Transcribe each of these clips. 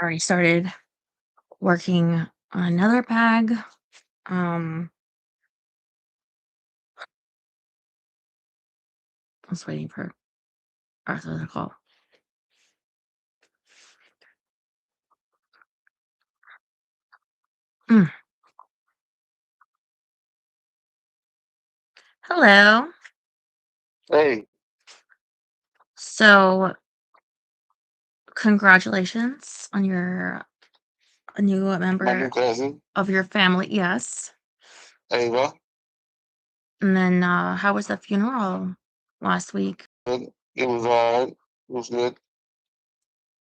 already started working on another bag. Um, I was waiting for Arthur to call. Mm. Hello. Hey, So, congratulations on your a new my new member cousin, of your family. Yes. Ava. And then, how was the funeral last week? It was alright. It was good.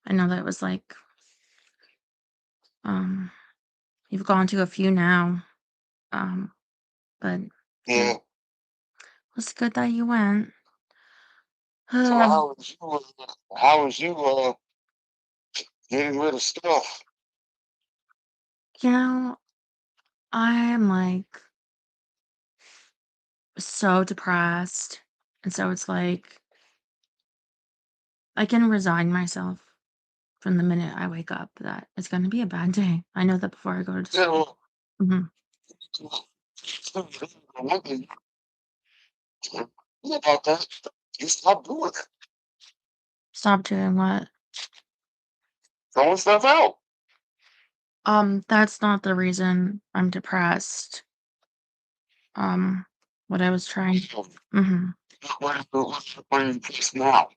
I know that was um, you've gone to a few now. Um, but it Yeah. was good that you went. So Uh, how was you getting rid of stuff? you know, I'm like so depressed. And so it's like I can resign myself from the minute I wake up that it's going to be a bad day. I know that before I go to You sleep. know, Hmm. one thing about that, you stop doing it. Stop doing what? Throwing stuff out. That's not the reason I'm depressed. Um, what I was trying. Hmm. What are you doing now?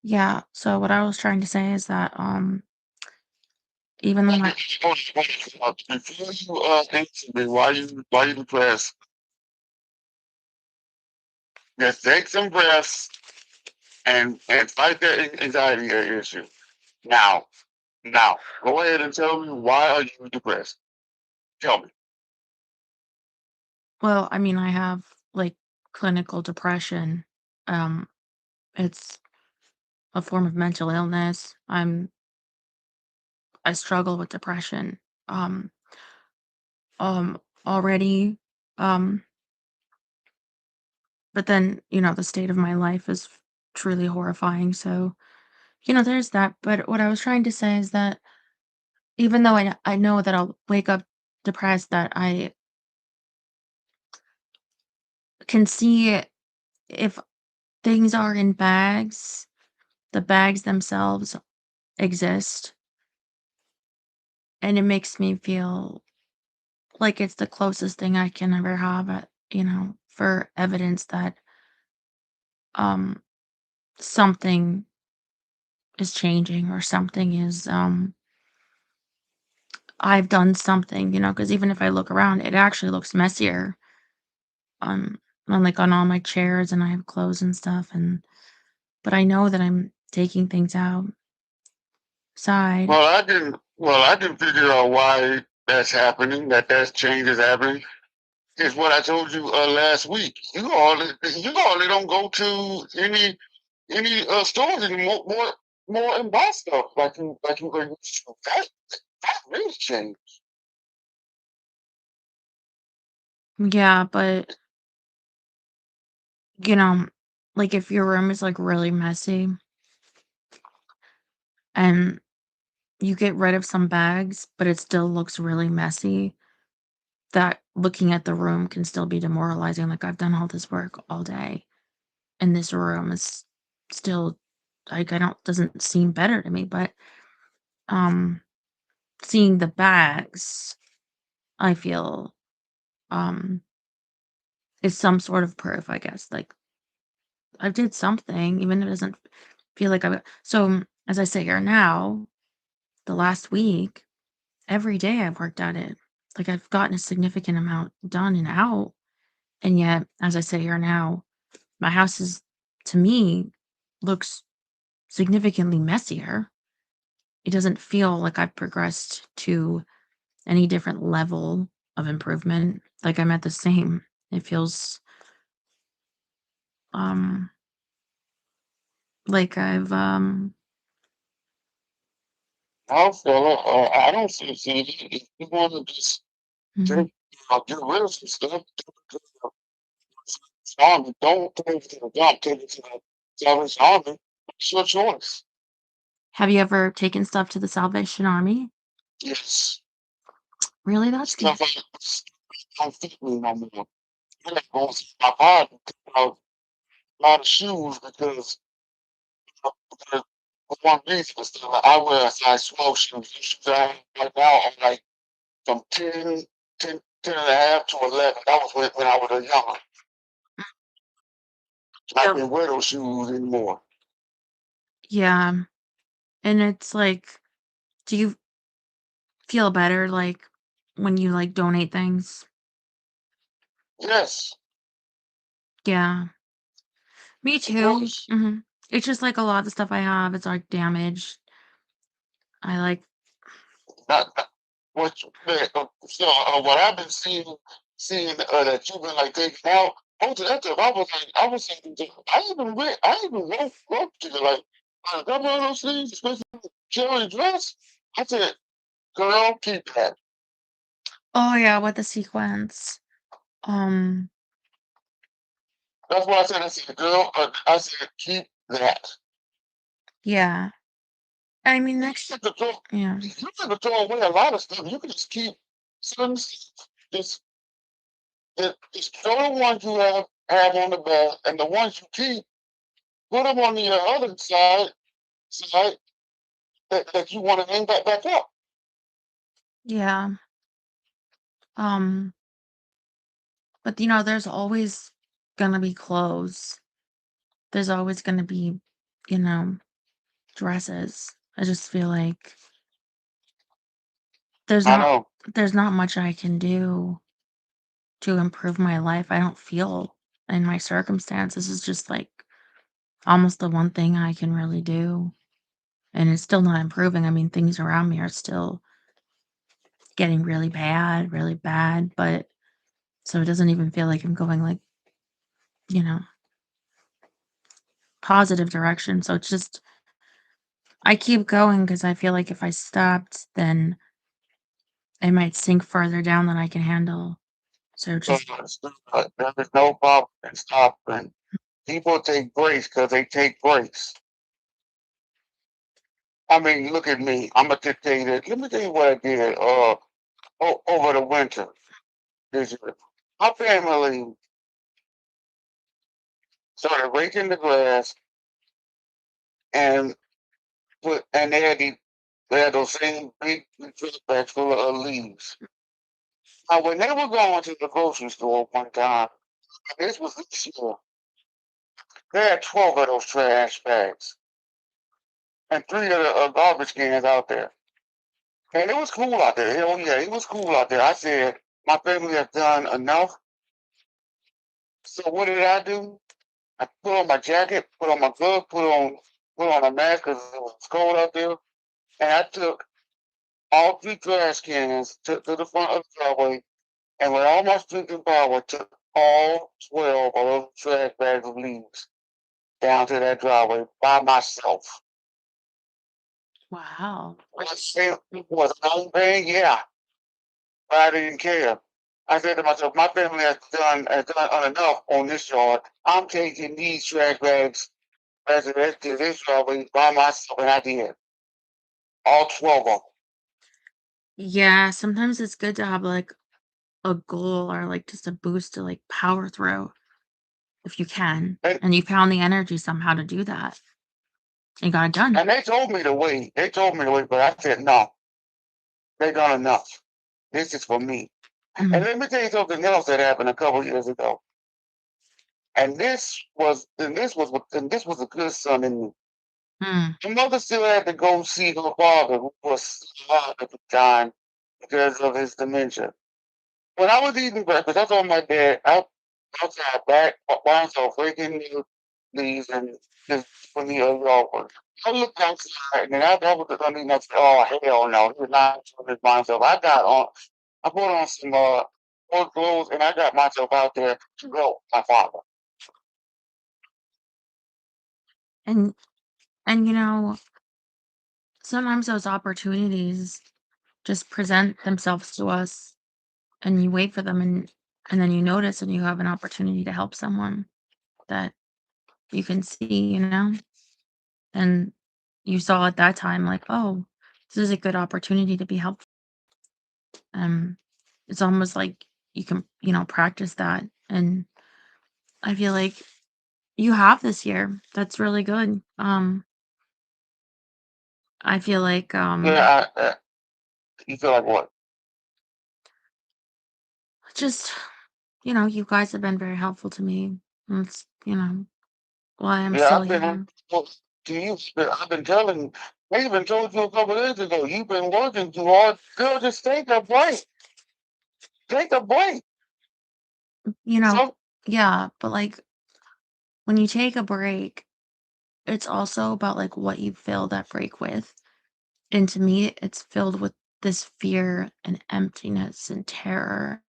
Yeah. So what I was trying to say is that even though I, Before you answer me, why you depressed? Just take some breaths and fight that anxiety issue. Now, now, go ahead and tell me, why are you depressed? Tell me. well, I mean, I have like clinical depression. Um, it's a form of mental illness. I struggle with depression. Um, already. Um, but then, the state of my life is truly horrifying. So, there's that. But what I was trying to say is that even though I know that I'll wake up depressed, that I can see if things are in bags, the bags themselves exist. And it makes me feel like it's the closest thing I can ever have, for evidence that um something is changing or something is I've done something, because even if I look around, it actually looks messier on on all my chairs and I have clothes and stuff but I know that I'm taking things outside. I didn't figure out why that's happening, that change is happening. It's what I told you last week. You all don't go to any stores anymore, more and buy stuff like you were used to. That really changed. Yeah, but you know, like if your room is like really messy and you get rid of some bags, but it still looks really messy, that looking at the room can still be demoralizing. Like I've done all this work all day and this room is still like I don't doesn't seem better to me, but um seeing the bags, I feel um is some sort of proof, I guess. Like I did something, even if it doesn't feel like I so as I sit here now, the last week, every day I've worked at it. Like I've gotten a significant amount done and out. And yet, as I sit here now, my house is to me looks significantly messier. It doesn't feel like I've progressed to any different level of improvement. Like I'm at the same. It feels um like I've Now, fella, I don't see if you want to just mhm. take, get rid of some stuff. Army, don't take it to the dump. Take it to the Salvation Army. It's your choice. Have you ever taken stuff to the Salvation Army? Yes, Really? That's good. stuff like don't fit me no more. I gotta go see my body, take out a lot of shoes because for one reason, it's still like I wear a size 12 shoes. These shoes I have right now are like from 10 and a half to 11. That was when I was a younger. I Yep. can't wear those shoes anymore. Yeah. And it's like, do you feel better like when you like donate things? Yes, Yeah. Me of too. course. It's just like a lot of the stuff I have, it's like damaged. I like, Not what what I've been seeing that you've been like taking out. Most of that stuff, I was thinking, I even wrote to you like a couple of those things, especially the cherry dress. I said, girl, keep that. oh yeah, with the sequence. Um, That's what I said. I said, girl, I said, keep that. yeah. I mean, You next, get to throw, yeah. you get to throw away a lot of stuff. You can just keep some stuff. Just throw the ones you have on the bed, and the ones you keep, put them on the other side that you want to hang back up. Yeah. Um, but there's always gonna be clothes. There's always gonna be, you know, dresses. I just feel like there's I not know. there's not much I can do to improve my life. I don't feel in my circumstances is just like almost the one thing I can really do. And it's still not improving. I mean, things around me are still getting really bad, but so it doesn't even feel like I'm going like, you know, positive direction. So it's just I keep going because I feel like if I stopped, then I might sink further down than I can handle. So just There is no problem in stopping. People take breaks because they take breaks. I mean, look at me. I'm a dictator. Let me tell you what I did over the winter this year. My family started raking the grass and they had those same big trash bags full of leaves. Now, when they were going to the grocery store one time, this was this year, they had 12 of those trash bags and 3 of the garbage cans out there. And it was cool out there. Hell yeah, it was cool out there. I said, my family has done enough. So what did I do? I put on my jacket, put on my gloves, put on a mask because it was cold out there. And I took all 3 trash cans to the front of the driveway. And with all my strength and power, took all 12 of those trash bags of leaves down to that driveway by myself. wow. Was I paying? Yeah, but I didn't care. I said to myself, my family has done enough on this yard. I'm taking these trash bags as the rest of this driveway by myself, and I did. All 12 of them. Yeah, sometimes it's good to have like a goal or like just a boost to like power through if you can. And, And you found the energy somehow to do that and got it done. and they told me to wait. They told me to wait, but I said, no, they done enough. This is for me. And Mhm. let me tell you something else that happened a couple years ago. And this was a good son in me. Mm. My mother still had to go see her father, who was still alive at the time because of his dementia. When I was eating breakfast, I told my dad outside back by himself, raking the leaves and just for me a yard. I looked outside and then I was the mean, I said, oh hell no, he's not doing this by himself. I put on some old clothes and I got myself out there to help my father. And sometimes those opportunities just present themselves to us and you wait for them and then you notice and you have an opportunity to help someone that you can see, and you saw at that time, like, "Oh, this is a good opportunity to be helpful." Um, it's almost like you can, practice that, and I feel like you have this year. That's really good. I feel like, Yeah, you feel like what? just, you guys have been very helpful to me. That's, why I'm Yeah, still I've been here. well, to you. I've been telling. I even told you a couple days ago. You've been working too hard. Girl, just take a break. Take a break. You know, So yeah, but like when you take a break, it's also about like what you fill that break with. And to me, it's filled with this fear and emptiness and terror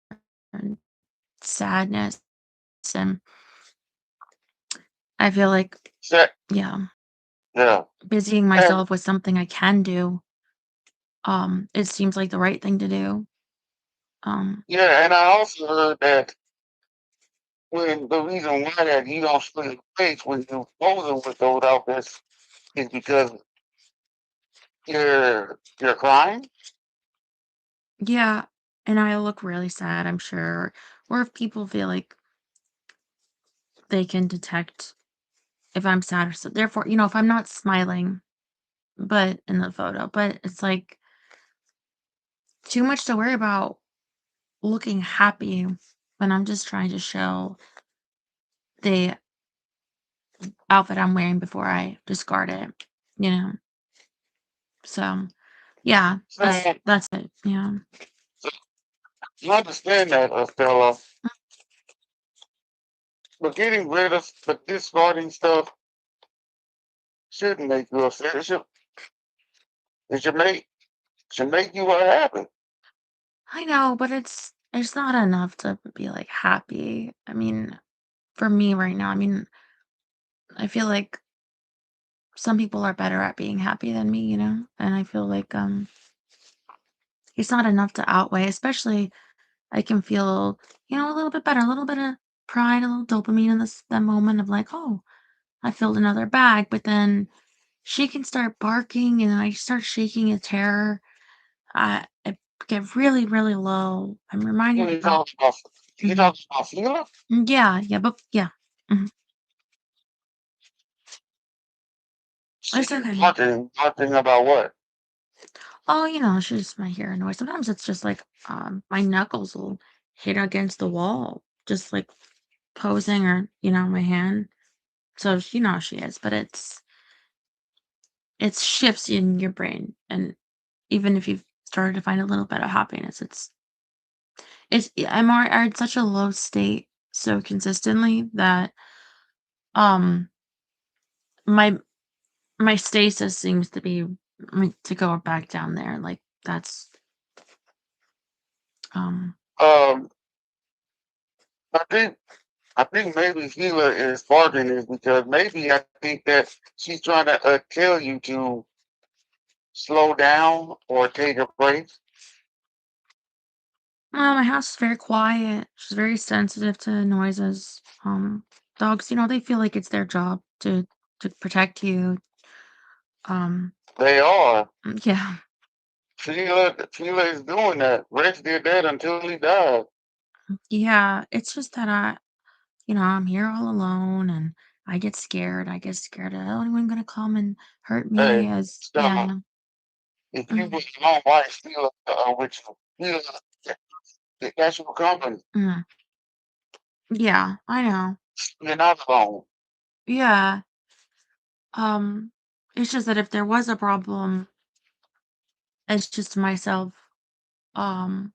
and sadness. And I feel like, that, yeah, yeah, busying and myself with something I can do, it seems like the right thing to do. Um, yeah, and I also heard that when the reason why that you don't split your face when you posing with those outfits is because you're crying. yeah, and I look really sad, I'm sure. Or if people feel like they can detect if I'm sad or so therefore, if I'm not smiling, but in the photo, but it's like too much to worry about looking happy when I'm just trying to show the outfit I'm wearing before I discard it, you know? So, yeah, that's So, that's it, yeah. so you understand that, Stella, but getting rid of the discarding stuff shouldn't make you upset. It should make you happy. I know, but it's not enough to be, like, happy. I mean, for me right now, I mean, I feel like some people are better at being happy than me, and I feel like, it's not enough to outweigh, especially I can feel, a little bit better, a little bit of pride, a little dopamine in this that moment of like, "Oh, I filled another bag," but then she can start barking and I start shaking in terror. I get really, really low. I'm When reminded you about talk about you mhm. talk about feeling, Yeah, yeah, but yeah. Mhm. It's she's okay. talking about what? Oh, she just might hear a noise. Sometimes it's just like my knuckles will hit against the wall, just like posing or, my hand. So you know how she is, but it's shifts in your brain. And even if you've started to find a little bit of happiness, I'm at such a low state so consistently that um my my stasis seems to be to go back down there. Like that's um Um, I think I think maybe Sheila is barking is because maybe I think that she's trying to tell you to slow down or take a break. my house is very quiet. She's very sensitive to noises. Dogs, they feel like it's their job to protect you. Um They are. yeah. Sheila is doing that. Rex did that until he died. Yeah, it's just that I'm here all alone and I get scared. I get scared of, oh, anyone gonna come and hurt me Hey, as Stella, yeah. if you Mm, was alone, why is Sheila with you? That's your company. mm. Yeah, I know. You're not alone. Yeah. Um, it's just that if there was a problem, it's just myself um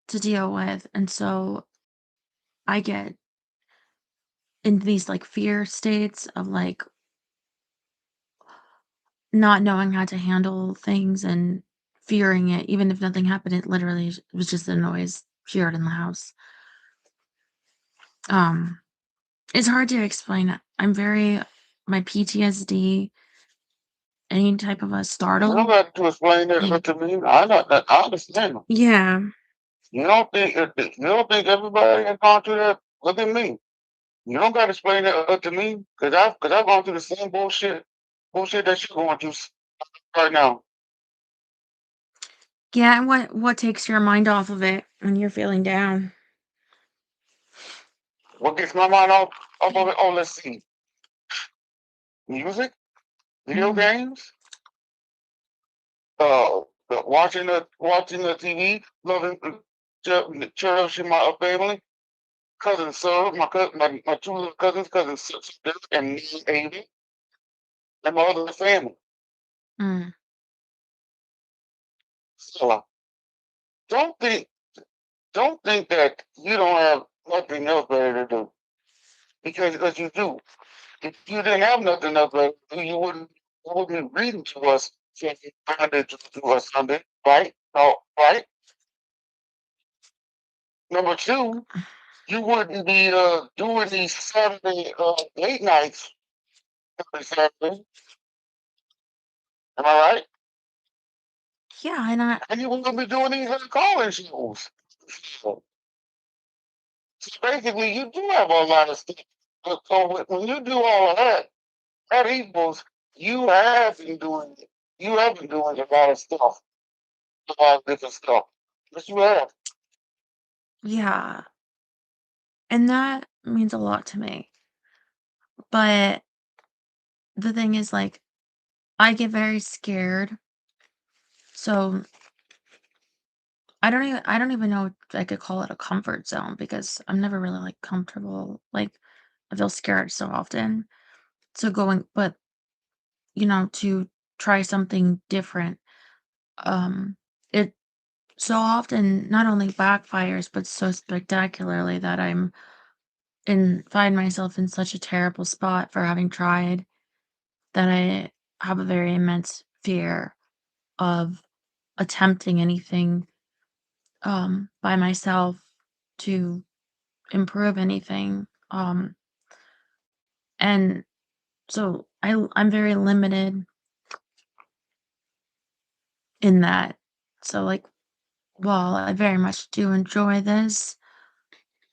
to deal with. And so I get in these like fear states of like not knowing how to handle things and fearing it, even if nothing happened, it literally was just a noise she heard in the house. Um, it's hard to explain. I'm very my PTSD, any type of a You don't startle. got to explain it to me. I understand. Yeah. You don't think everybody has gone through that? Look at me. You don't got to explain it to me because I've gone through the same bullshit. bullshit that you're going through right now. Yeah, and what takes your mind off of it when you're feeling down? What gets my mind off of it? Oh, let's see. Music, video Mm, games, watching the TV, loving, cherishing my family, cousin Sir, my two little cousins, cousin Sister, and me, Amy, and my other family. mm. So don't think, don't think that you don't have nothing else better to do because you do. If you didn't have nothing else better to do, you wouldn't be reading to us Sunday to us Sunday, right? No, right? Number two, you wouldn't be doing these Saturday late nights every Saturday. Am I right? Yeah, and I And you wouldn't be doing these call-in shows. So basically, you do have a lot of stuff. So when you do all of that, that equals you have been doing it. You have been doing a lot of stuff, a lot of different stuff. Yes, you have. yeah, and that means a lot to me. But the thing is, like, I get very scared, so I don't even know if I could call it a comfort zone because I'm never really, like, comfortable, like, I feel scared so often. So but, to try something different, um, it so often not only backfires, but so spectacularly that find myself in such a terrible spot for having tried that I have a very immense fear of attempting anything by myself to improve anything. And so I'm very limited in that. So like while I very much do enjoy this,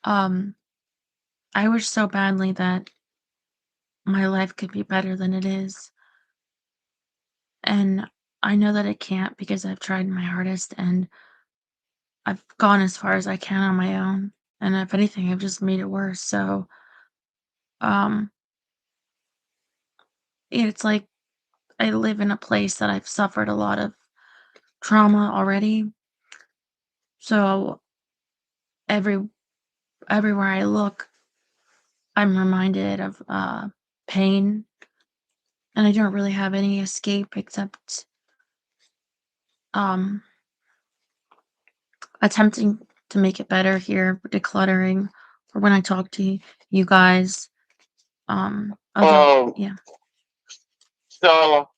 um, I wish so badly that my life could be better than it is. And I know that it can't because I've tried my hardest and I've gone as far as I can on my own. And if anything, I've just made it worse. So um it's like I live in a place that I've suffered a lot of trauma already. So every everywhere I look, I'm reminded of pain, and I don't really have any escape except um attempting to make it better here, decluttering, or when I talk to you guys. Although, Um, yeah, so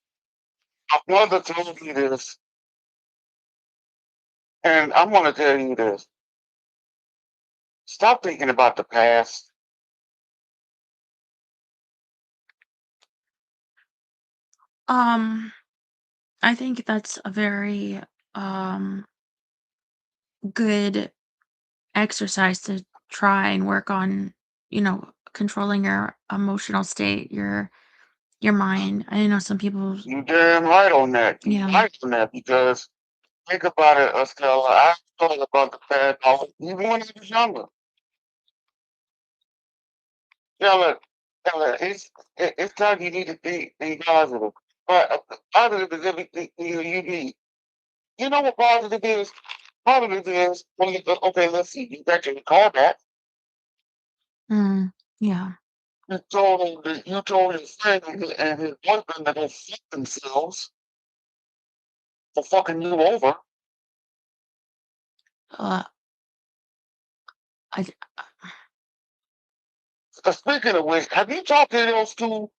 my mother told me this, and I'm going to tell you this. Stop thinking about the past. um, I think that's a very um good exercise to try and work on, controlling your emotional state, your mind. I know some people, You damn right on that. You yeah. right on that because think about it, Estella. I thought about the past even when I was younger. Stella, Stella, it's time you need to think positive. But positive is everything you need. You know what positive is? Positive is when you go, okay, let's see, you got your car back. Mm, yeah. You told your friend and his boyfriend that they fuck themselves for fucking you over. Uh, I Speaking of which, have you talked to those two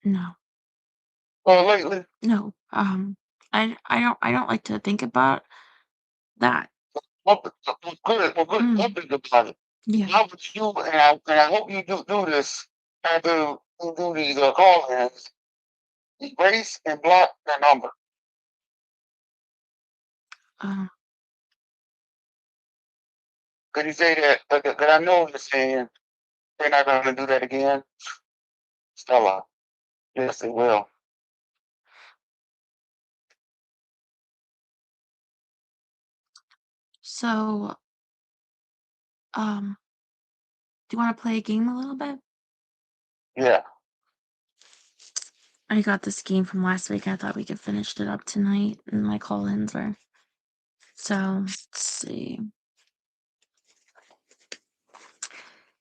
no, lately? no. I don't like to think about that. Well, good. I'll Mm, think about it. yeah. How would you, and I hope you do this after you do these call-ins, erase and block their number. Uh, Could you say that? Because I know you're saying they're not going to do that again. Stella. Yes, it will. So, um, do you want to play a game a little bit? Yeah. I got this game from last week. I thought we could finish it up tonight, and my call-ins were. So, let's see.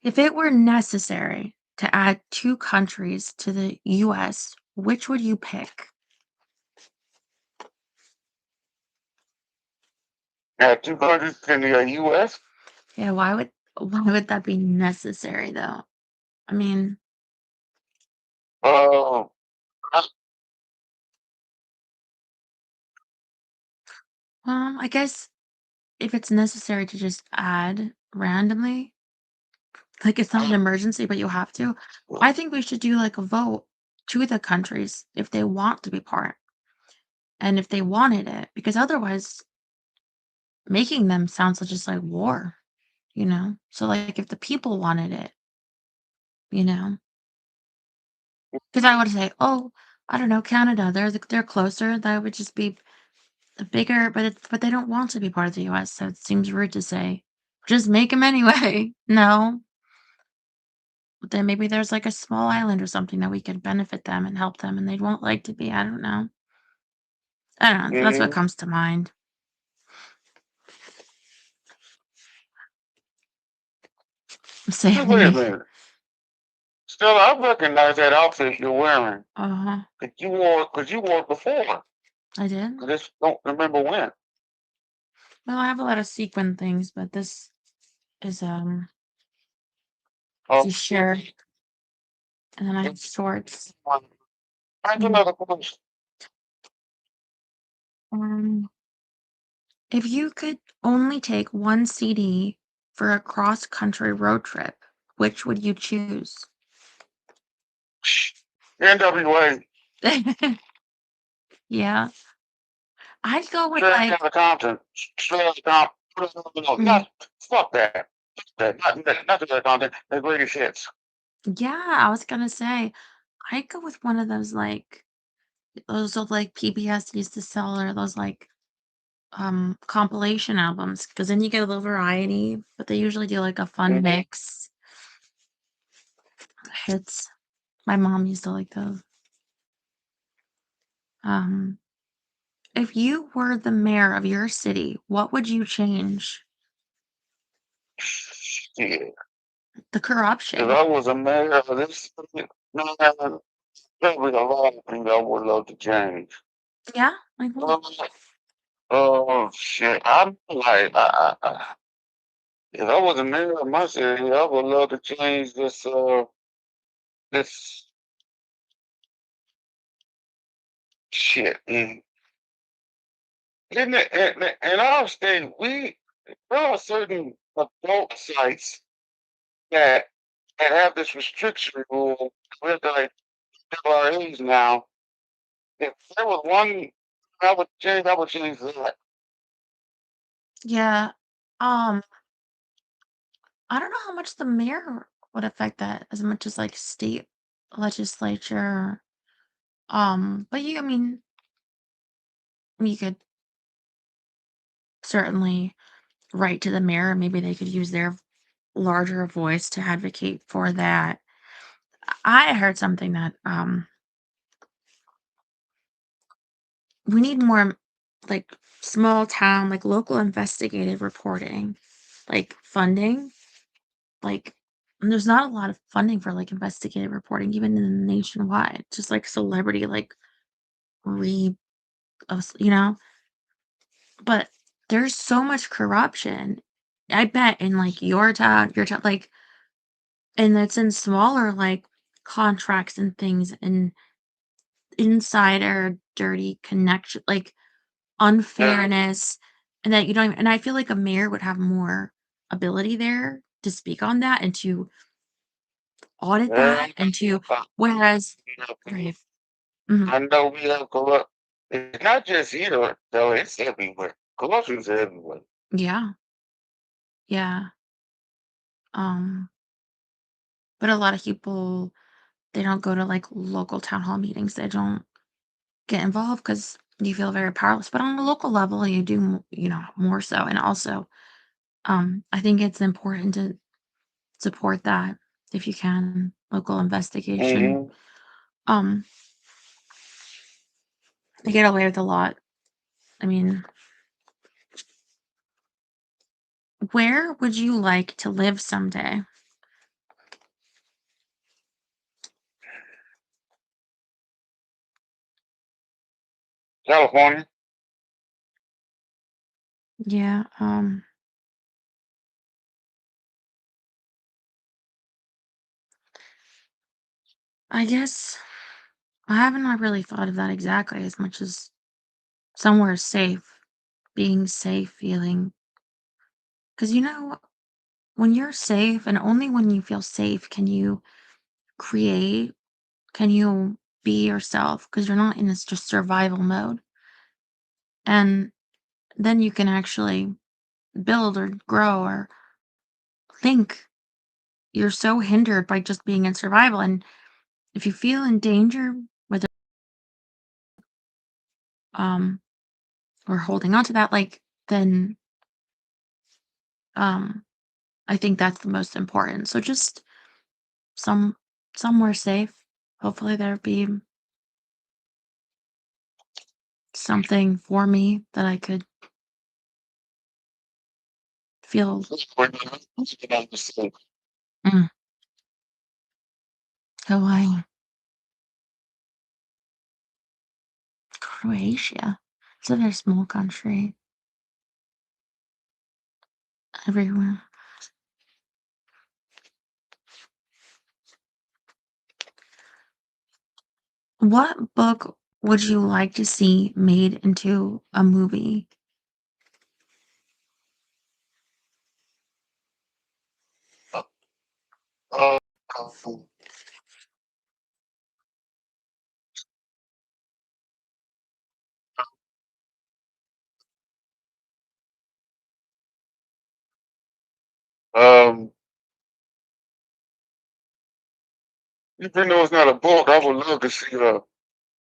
If it were necessary to add two countries to the US, which would you pick? Now, two countries in the U.S. Yeah, why would that be necessary though? I mean, Uh, I guess if it's necessary to just add randomly, like it's not an emergency, but you have to, I think we should do like a vote to the countries if they want to be part and if they wanted it, because otherwise making them sounds just like war, you know? So like if the people wanted it, you know, because I would say, oh, I don't know, Canada, they're closer. That would just be a bigger, but they don't want to be part of the US, so it seems rude to say, just make them anyway. No, but then maybe there's like a small island or something that we could benefit them and help them, and they won't like to be. I don't know. I don't know. That's what mhm. comes to mind. Say it Just to wait a me. minute. Still, I recognize that outfit you're wearing. Uh huh. Cause you wore it before. I did. I just don't remember when. Well, I have a lot of sequin things, but this is Oh, t-shirt, and then I have shorts. I do Mm. another question. Um, if you could only take one CD for a cross-country road trip, which would you choose? NWA, Yeah, I'd go with straight out like, of Compton, straight out of Compton. No, mm, not fuck that. Not the Compton. The greatest hits. yeah, I was gonna say, I'd go with one of those like those old like PBS used to sell or those like compilation albums because then you get a little variety, but they usually do like a fun Mhm. mix hits. My mom used to like those. Um, if you were the mayor of your city, what would you change? Shit. The If corruption. I was a mayor of this, man, there was a lot of things I would love to change. Yeah, like what? Um, oh shit! I'm like, if I was a mayor of my city, I would love to change this shit. In our state, there are certain adult sites that have this restriction rule. We're like our age now. If there was one I would change that. Yeah. Um, I don't know how much the mayor would affect that as much as like state legislature. But you, I mean, you could certainly write to the mayor. Maybe they could use their larger voice to advocate for that. I heard something that we need more like small town, like local investigative reporting, like funding. Like there's not a lot of funding for like investigative reporting, even in the nationwide. Just like celebrity, like re, you know. But there's so much corruption. I bet in like your town, like, and it's in smaller like contracts and things and insider dirty connection, like Yeah, unfairness, and that you don't even, and I feel like a mayor would have more ability there to speak on that and to audit yeah. that and to whereas right. Mhm. I know we have corrupt. It's not just here, though. It's everywhere. Corruption's everywhere. Yeah, yeah, um, but a lot of people they don't go to like local town hall meetings. They don't get involved because you feel very powerless. But on a local level, you do, more so. And also, I think it's important to support that if you can, local investigation. Hmm. Um, they get away with a lot. I mean, where would you like to live someday? California. Yeah, I guess I haven't not really thought of that exactly as much as somewhere safe, being safe, feeling. Because when you're safe, and only when you feel safe can you create, can you be yourself, because you're not in this just survival mode. And then you can actually build or grow or think. You're so hindered by just being in survival. And if you feel in danger, whether um or holding on to that, like, then um I think that's the most important. So just some somewhere safe. Hopefully there'd be something for me that I could feel. Mm, Hawaii, Croatia. It's a very small country. Everywhere. What book would you like to see made into a movie? Uh, um, even though it's not a book, I would love to see a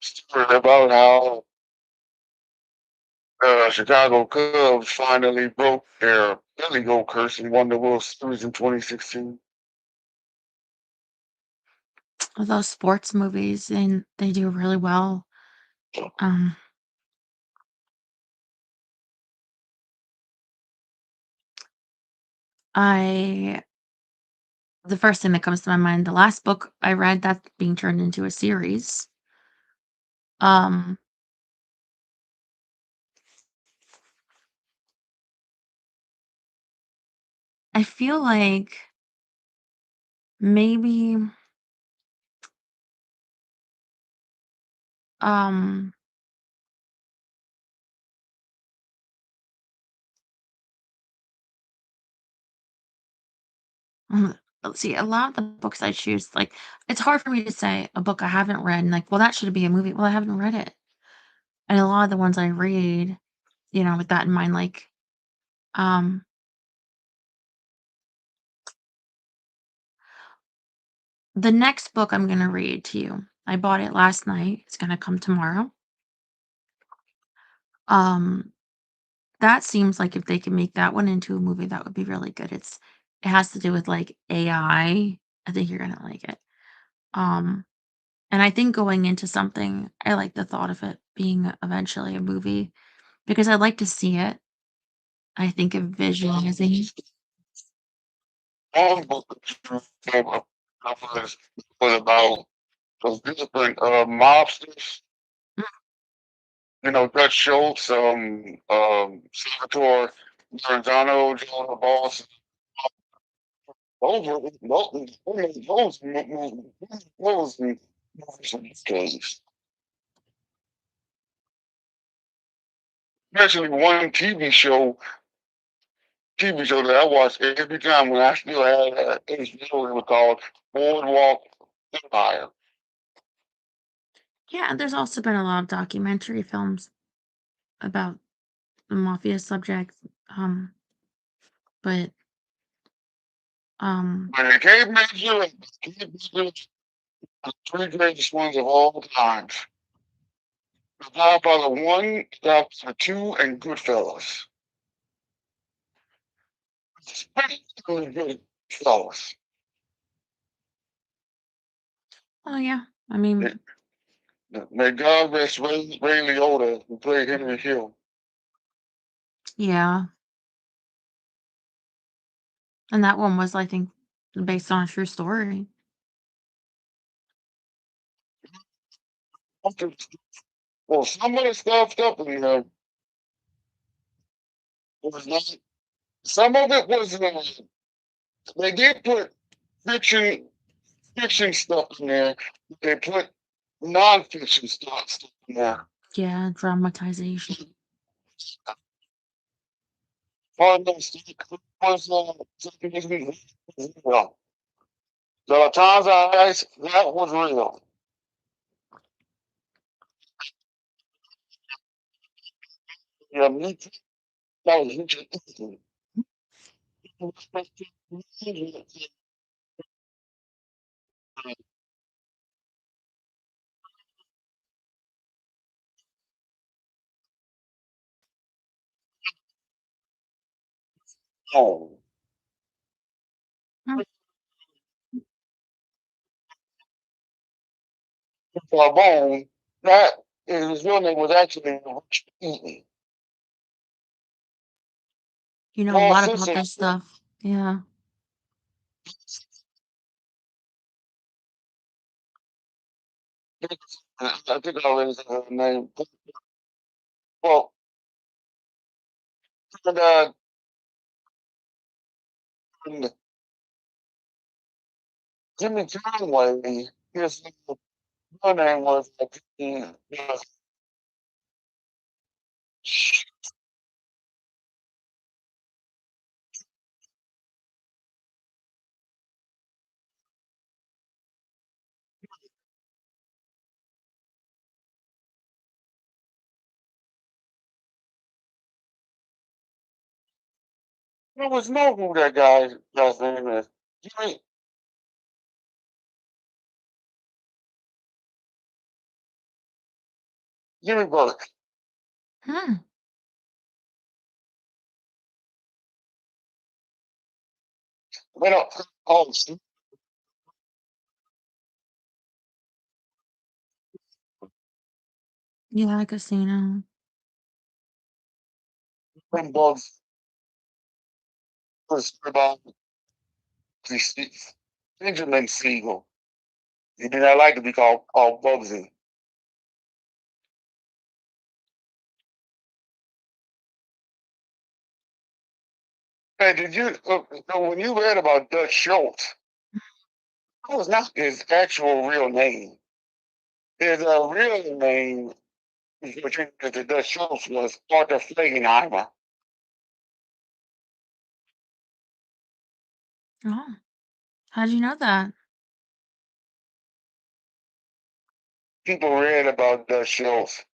story about how the Chicago Cubs finally broke their Billy Goat curse and won the World Series in 2016. Those sports movies, and they do really well. Um, I the first thing that comes to my mind, the last book I read that's being turned into a series. Um, I feel like maybe um let's see, a lot of the books I choose, like, it's hard for me to say a book I haven't read and like, well, that should be a movie. Well, I haven't read it. And a lot of the ones I read, with that in mind, like, um, the next book I'm gonna read to you, I bought it last night. It's gonna come tomorrow. Um, that seems like if they can make that one into a movie, that would be really good. It has to do with like AI. I think you're gonna like it. Um, and I think going into something, I like the thought of it being eventually a movie because I'd like to see it. I think of visualizing. One book that came up was about those different mobsters. Dutch Schultz, Salvatore Maranzano, Joe the Boss. Those movies, especially one TV show that I watched every time when I still had HBO. It was called Boardwalk Empire. Yeah, and there's also been a lot of documentary films about the mafia subjects. But um, When the caveman era, The three greatest ones of all times. The Godfather 1, Godfather 2, and Goodfellas. Especially Goodfellas. Oh, yeah. I May, mean, may God rest Ray Liotta, who played Henry Hill. yeah. And that one was, I think, based on a true story. Well, some of the stuff in there was not. Some of it was. They did put fiction fiction stuff in there. They put non-fiction stuff in there. Yeah, dramatization. Part of them was real. There are times I asked, that was real. Yeah, me too. That was interesting. Oh, Hmm. for a bone, that his real name was actually Rich Eaton. You know a Paul lot about Simpson, this stuff. Yeah. I think I already said her name. Well, and, and Jimmy Conway, his real name was there was no who that guy's name is. Jimmy, Jimmy Burke. Hmm. They don't, oh, Yeah, casino. Stephen Bugs was about Benjamin Siegel. He did not like to be called Bugsy. Hey, did you, when you read about Dutch Schultz, that was not his actual real name. His real name, which is the Dutch Schultz, was Arthur Flegenheimer. Oh, how'd you know that? People read about Dutch Schultz.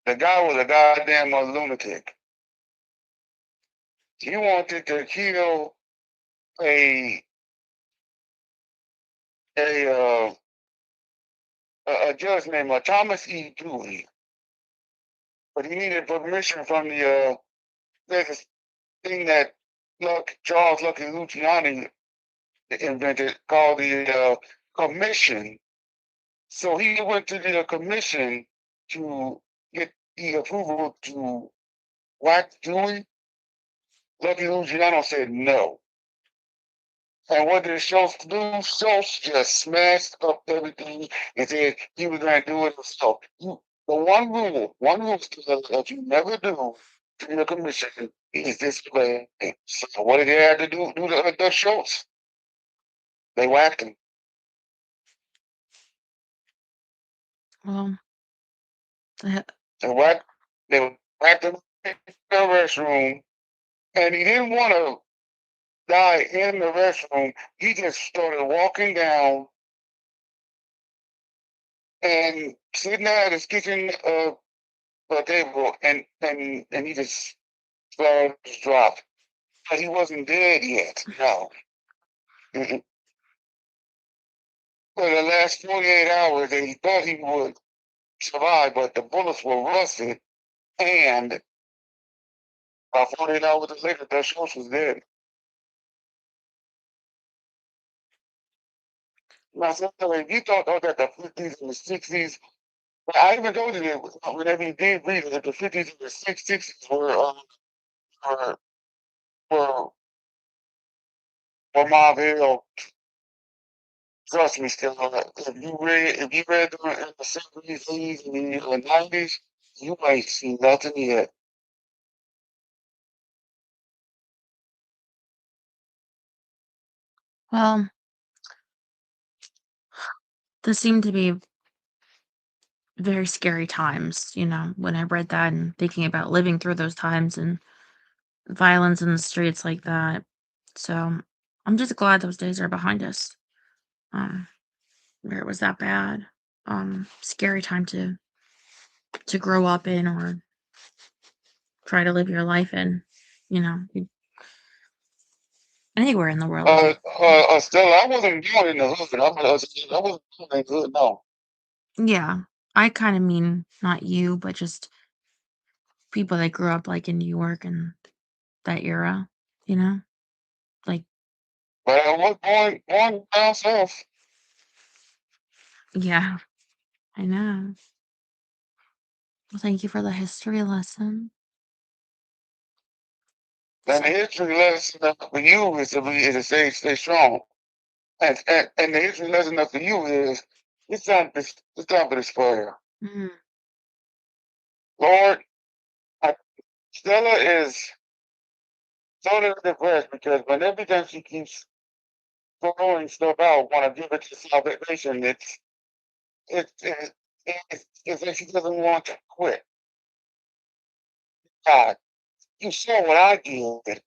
The guy was a goddamn lunatic. He wanted to kill a a a judge named Thomas E. Dewey, but he needed permission from there's this thing that Charles Lucky Luciani invented called the commission. So he went to the commission to get the approval to whack Dewey. Lucky Luciano said no. And what did Schultz do? Schultz just smashed up everything and said he was going to do it himself. The one rule that you never do to the commission is display. So what did they have to do to the Schultz? They whacked him. Well, the They whacked, they whacked him in the restroom, and he didn't want to die in the restroom. He just started walking down and sitting at his kitchen table, and he just dropped. But he wasn't dead yet. No. for the last 48 hours, and he thought he would survive, but the bullets were rusted, and about 48 hours later, that horse was dead. Now, so if you thought that the 50s and the 60s, but I even told you that whenever you did read it, that the 50s and the 60s were, were, were Mob Hill. Trust me, still, if you read them in the 70s, 80s, and the 90s, you ain't seen nothing yet. Well, this seemed to be very scary times, when I read that and thinking about living through those times and violence in the streets like that. So I'm just glad those days are behind us. Um, where it was that bad. Scary time to grow up in or try to live your life in. Anywhere in the world. Stella, I wasn't born in the hood. I wasn't born in the hood, no. Yeah. I kind of mean not you, but just people that grew up like in New York and that era, you know? Like, But I was born down south. yeah, I know. Well, thank you for the history lesson. And So, the history lesson for you is to stay strong. And the history lesson for you is it's time for this prayer. mm, Lord, I, Stella is totally depressed because when every time she keeps throwing stuff out, want to give it to salvation, it's like she doesn't want to quit. God, you saw what I did.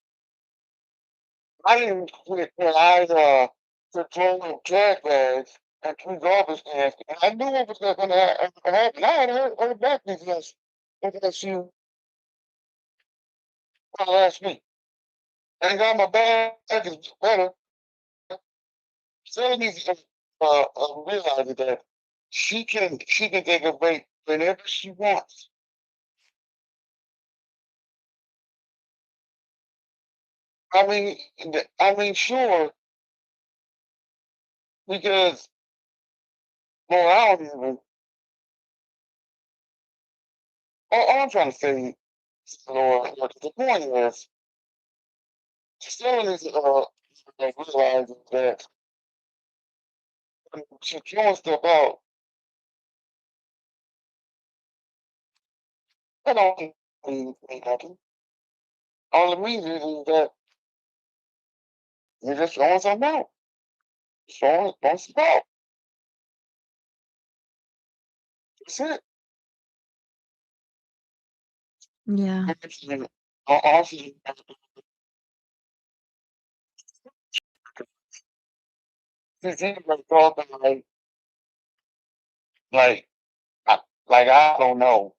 I didn't quit when I took 12 trash bags and 3 garbage cans. And I knew it was going to happen. I had heard back because you last week. And got my bag is better. Still needs to realize that she can take a break whenever she wants. Sure, because well, I don't even. All I'm trying to say, Lord, the point is, still needs to realize that when she's throwing stuff out, that don't mean nothing. All it means is that you're just throwing something out, throwing stuff out. That's it. yeah. Honestly, since anybody talking like, I, like I don't know,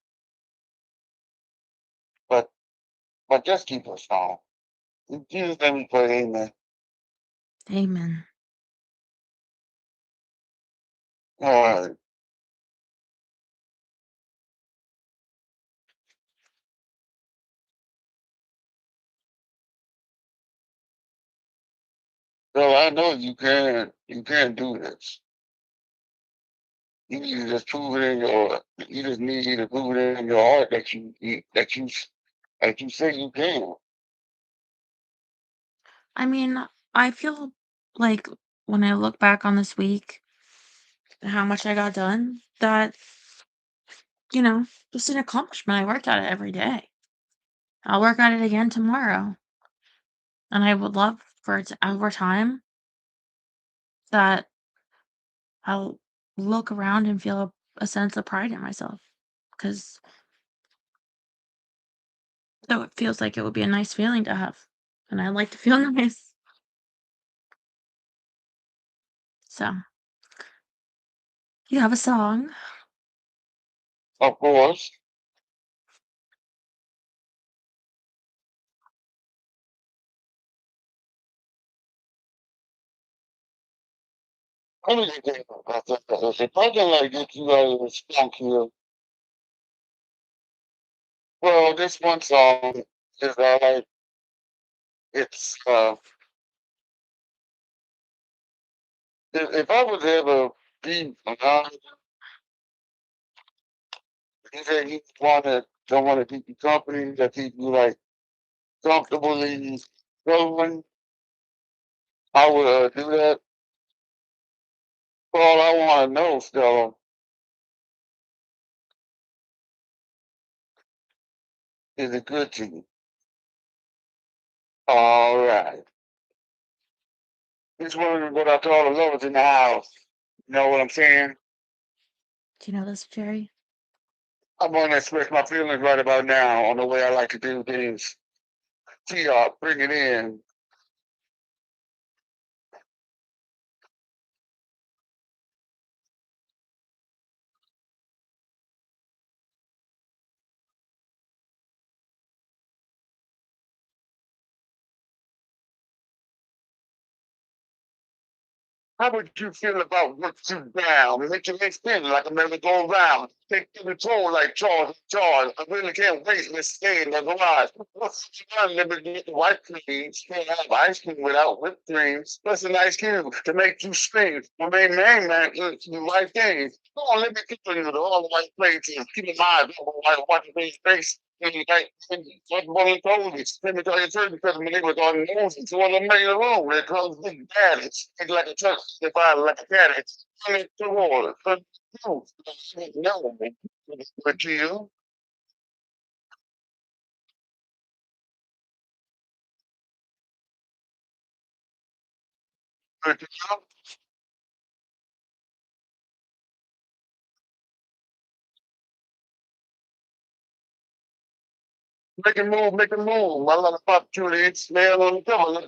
but just keep her strong. In Jesus, let me pray, amen. Amen. All right. So I know you can do this. You need to just prove it in your, you just need to prove it in your heart that you say you can. I mean, I feel like when I look back on this week and how much I got done, that, just an accomplishment. I worked at it every day. I'll work at it again tomorrow. And I would love for it to, over time, that I'll look around and feel a sense of pride in myself. Because so it feels like it would be a nice feeling to have. And I like to feel nice. So, you have a song. Of course. Let me just think about that. If I can like get you out of this funk here, well, this one song is like it's if I was ever be around you said you don't want to keep you company that keep you like comfortably going, I would do that. But all I want to know, Stella, is it good to you? All right. This one what I told the lovers in the house. You know what I'm saying? Do you know this, Jerry? I'm going to express my feelings right about now on the way I like to do things. T-Op, bring it in. How would you feel about what you down? Make your legs spin like a merry-go-round. Take to the toe like Charles. I really can't wait. Let's stay in the garage. What's fun? Let me get the white cream. Can't have ice cream without whipped cream. Plus an ice cube to make you scream. My main man is the right thing. Come on, let me get you to all the white plates. Keep in mind, watching things face. And you like, what one told me, let me tell you the truth, because when they was on the news, it's one of them made a room. They called big daddy. It's like a truck, they find like a daddy. And it's the water. But no, no, but you, but you, make a move. I love the opportunity. Smell on the cover.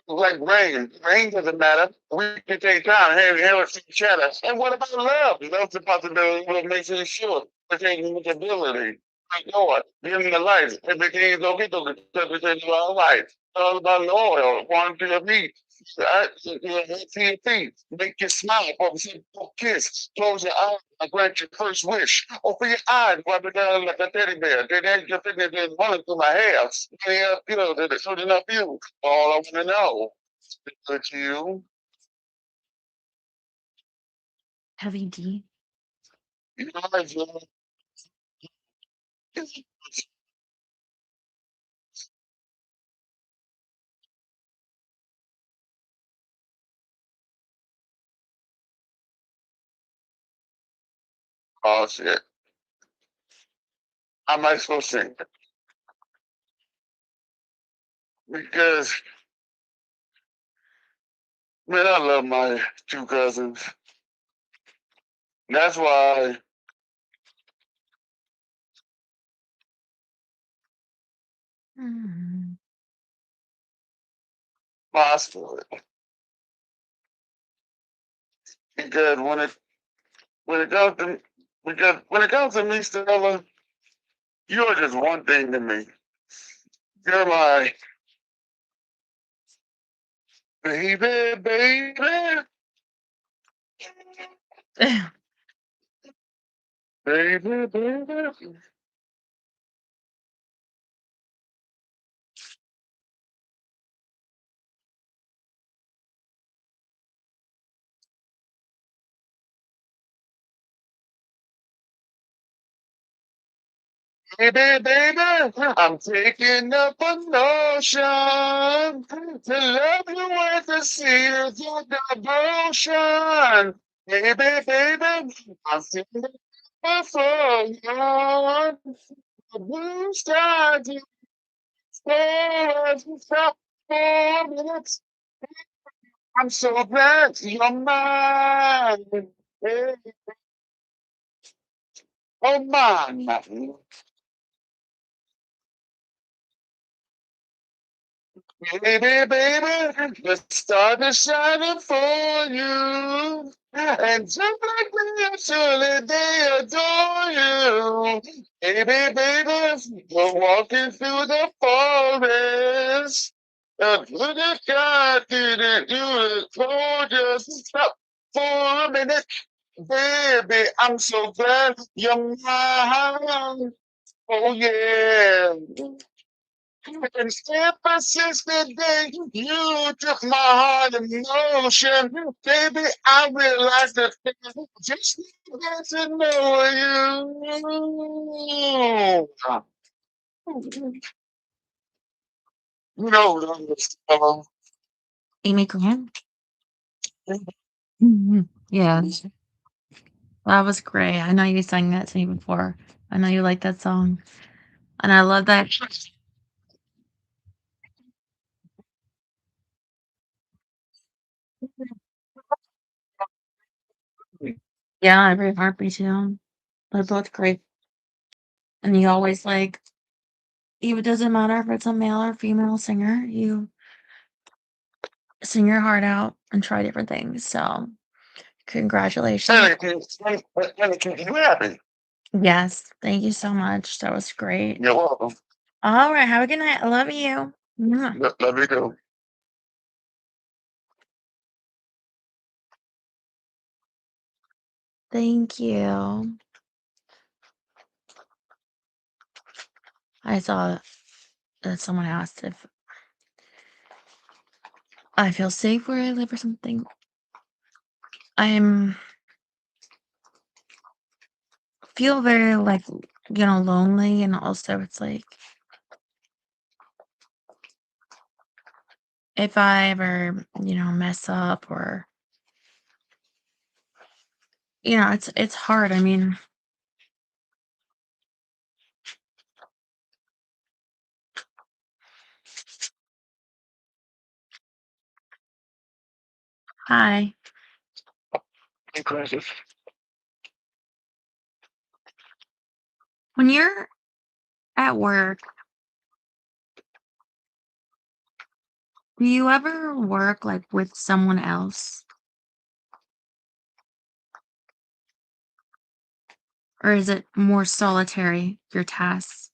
Like rain. Rain doesn't matter. We can take time. Hey, let's each other. And what about love? Love's a possibility. What makes it sure? Retaining ability. My God, giving the life. Everything is okay to everything is all right. All about the oil. One to your feet. See your feet. Make you smile. For a simple kiss. Close your eyes. I grant your first wish. Open your eyes. Wipe it down like a teddy bear. Then your fingers running through my hair. Yeah, you know, that it's good enough you. All I want to know is good to you. Heavy D. You know, I feel oh shit. I might as well sing because man, I love my two cousins. That's why Mm. I for it. Because when it comes to because when it comes to me, Stella, you're just one thing to me. You're my baby, baby, baby, baby. Baby, baby, I'm taking up a notion to love you with the seeds of devotion. Baby, baby, I'm singing for you. The blue skies, stars, stop 4 minutes. I'm so glad you're mine. Hey, oh, mine. Baby, baby, the stars are shining for you. And just like me, surely they adore you. Baby, baby, we're walking through the forest. Look at God didn't you told just stop for a minute. Baby, I'm so glad you're mine. Oh yeah. And ever since the day you took my heart in motion, baby, I realized that just need to know you. You know this fellow. Amy Grant? Mhm. Yes, that was great. I know you sang that to me before. I know you like that song, and I love that. Yeah, Every Heartbeat too. They're both great, and you always like. It doesn't matter if it's a male or female singer. You sing your heart out and try different things. So, congratulations. Anakin, you happy? Yes, thank you so much. That was great. You're welcome. All right, have a good night. I love you. Mwah. Love you too. Thank you. I saw that someone asked if I feel safe where I live or something. I'm feel very like lonely, and also it's like if I ever mess up or it's hard. I mean, hi. Impressive. When you're at work, do you ever work like with someone else? Or is it more solitary, your tasks?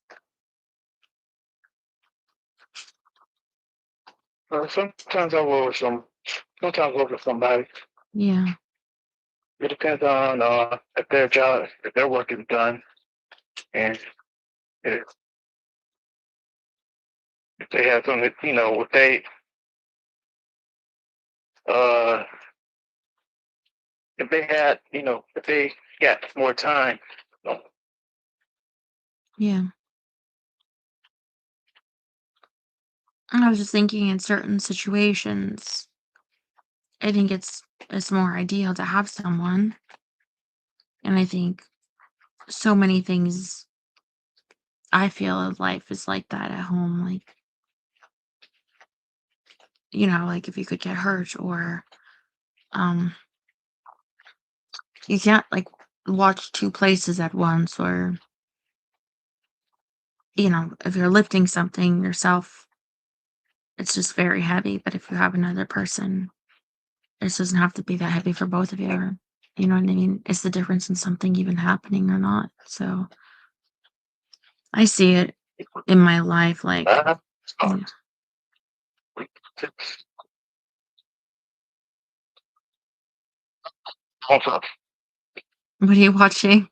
Sometimes I work with sometimes I work with somebody. Yeah. It depends on if their job, if their work is done, and if, if they have something, if they uh if they had, if they got more time. You know, Yeah. I was just thinking in certain situations, I think it's more ideal to have someone. And I think so many things I feel of life is like that at home. Like, like if you could get hurt or um you can't like watch two places at once or if you're lifting something yourself, it's just very heavy. But if you have another person, it doesn't have to be that heavy for both of you. Or, you know what I mean? It's the difference in something even happening or not. So I see it in my life. Like, uh, yeah. What are you watching?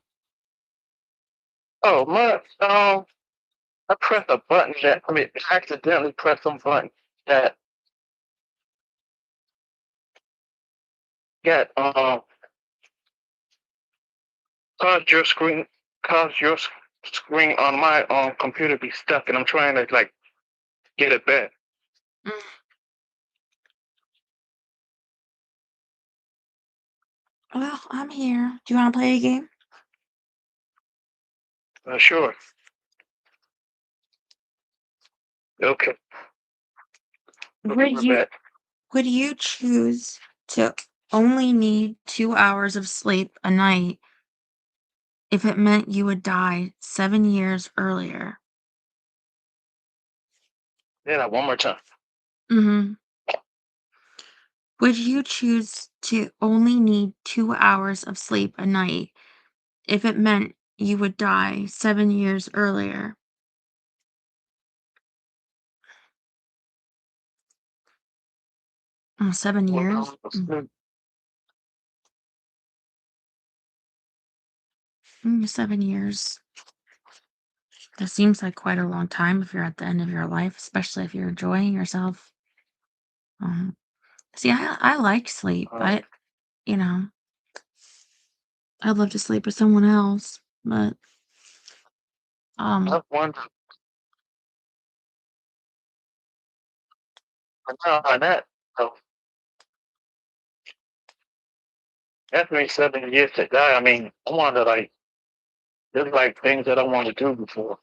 oh my, I pressed a button that I accidentally pressed some button that got caused your screen caused your screen on my computer be stuck, and I'm trying to like get it back. Mm. Well, I'm here. Do you want to play a game? Sure. Okay. Okay, Would we're you back. would you choose to only need 2 hours of sleep a night if it meant you would die 7 years earlier? Yeah, that one more time. Hmm. Would you choose to only need 2 hours of sleep a night if it meant you would die 7 years earlier? Oh, 7 Well, years? Mm, 7 years. That seems like quite a long time if you're at the end of your life, especially if you're enjoying yourself. Um, see, I like sleep. uh, You know, I'd love to sleep with someone else, but um, I've wondered on that. So after me 7 years to die, I mean, I wonder like there's like things that I want to do before.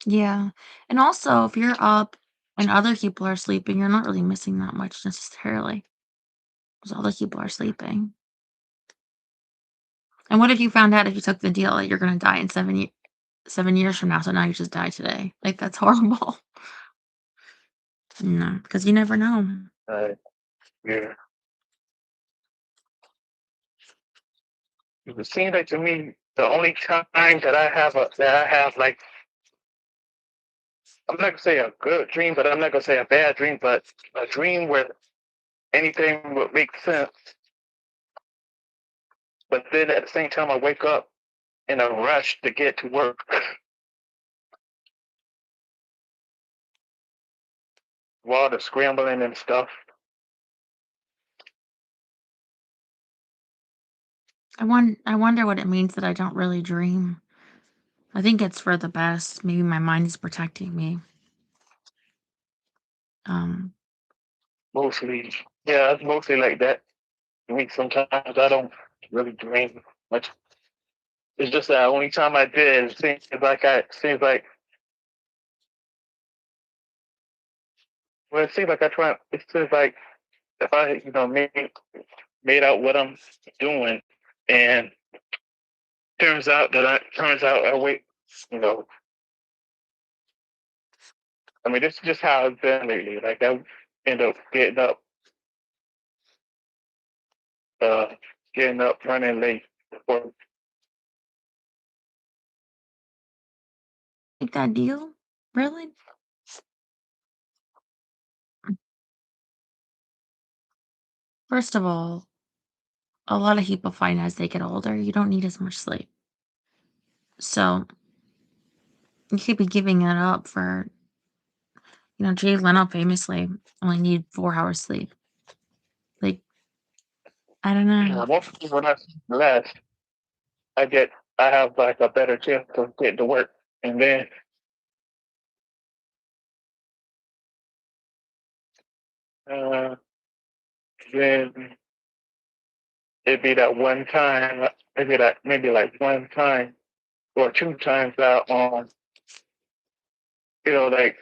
yeah. And also, if you're up and other people are sleeping, you're not really missing that much necessarily, because other people are sleeping. And what if you found out if you took the deal that you're gonna die in 7 years from now, so now you just die today? Like, that's horrible. No, because you never know. Uh, yeah. It seems like to me the only time that I have like I'm not gonna say a good dream, but I'm not gonna say a bad dream, but a dream where anything would make sense. But then at the same time, I wake up in a rush to get to work while the scrambling and stuff. I wonder what it means that I don't really dream. I think it's for the best. Maybe my mind is protecting me. Um, Mostly, yeah, it's mostly like that. I mean, sometimes I don't really dream much. It's just that only time I did, seems like it seems like I try. It seems like if I made out what I'm doing, and turns out I wait, you know. I mean, this is just how it's been lately. Like I end up uh, getting up, running late. Or Make that deal? Really? First of all, a lot of people find as they get older, you don't need as much sleep. So you could be giving it up for, Jay Leno famously only need 4 hours sleep. Like, I don't know. mostly when I sleep less, I get I have like a better chance of getting to work, and uh, then it'd be that one time, maybe like one time or two times out on like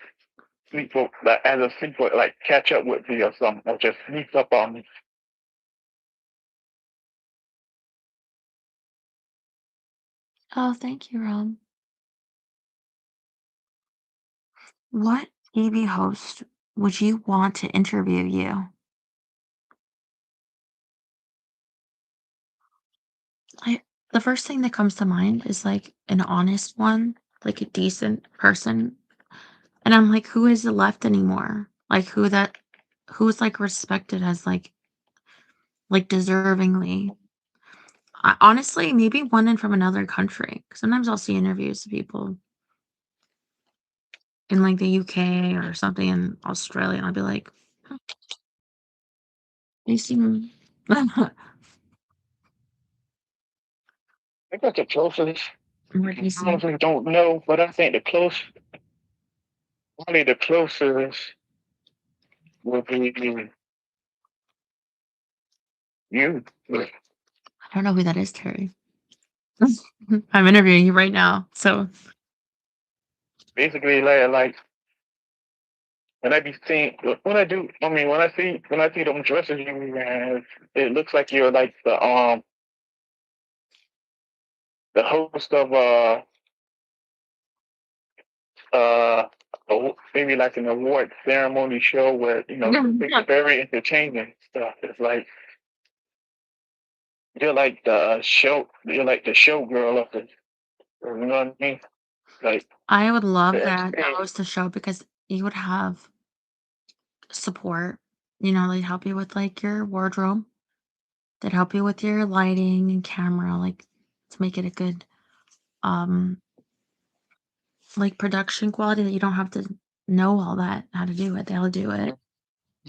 like as a sleep will like catch up with me or something, or just sneaks up on me. Oh, thank you, Rob. What TV host would you want to interview you? I The first thing that comes to mind is like an honest one, like a decent person. And I'm like, who is left anymore? Like who's like respected as like deservingly. Honestly, maybe one in from another country. Sometimes I'll see interviews of people in like the UK or something in Australia, and I'll be like, "Huh, they seem I got the closest. more I decent." honestly don't know, but I think probably the closest would be you. I don't know who that is, Terry. I'm interviewing you right now, so Basically, like when I be seeing when I do, I mean, when I see them dresses you wear, it looks like you're like the host of uh maybe like an award ceremony show where it's very entertaining stuff. It's like you're like the show girl of the you know what I mean? Like I would love the that to entertainment. host a show because you would have support. They'd help you with like your wardrobe. They'd help you with your lighting and camera, like to make it a good like production quality that you don't have to know all that how to do it. They'll do it.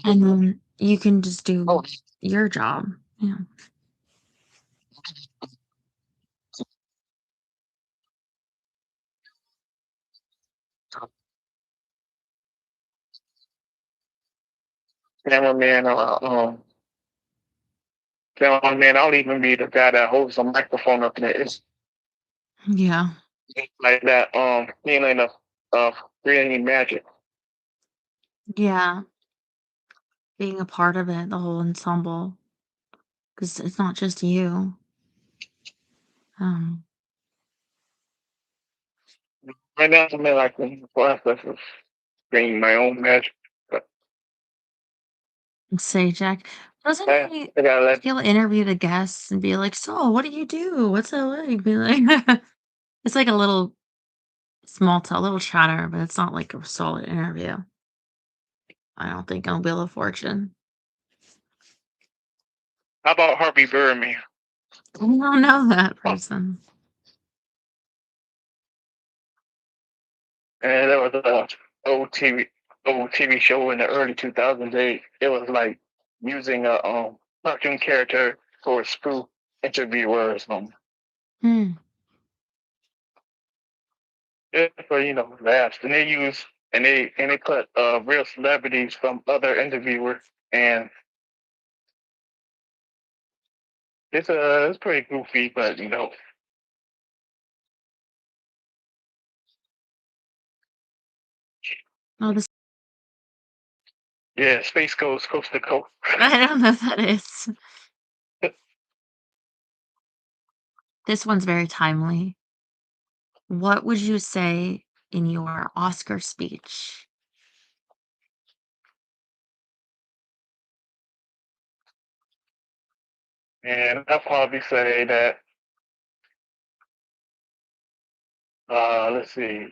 And then you can just Oh, do your job. Yeah. cameraman, cameraman. I'll even be the guy that holds the microphone up there. It's Yeah. like that. Feeling of creating magic. Yeah. Being a part of it, the whole ensemble. Because it's not just you. Um, Right now, I'm in like the process of creating my own magic. But Say, Jack, doesn't he I gotta let. he'll interview the guests and be like, "So, what do you do? What's it like?" Be like, it's like a little small talk, little chatter, but it's not like a solid interview. I don't think on Wheel of Fortune. How about Harvey Birdman? I don't know that Oh, person. and there was a old TV show in the early 2000s. It was like using a cartoon character for a spoof interviewer or something. Hmm. Yeah, for vast, and they put real celebrities from other interviewers, and it's pretty goofy, but Oh, this yeah, space goes coast to coast. I don't know what that is. This one's very timely. What would you say in your Oscar speech? And I'll probably say that. Let's see.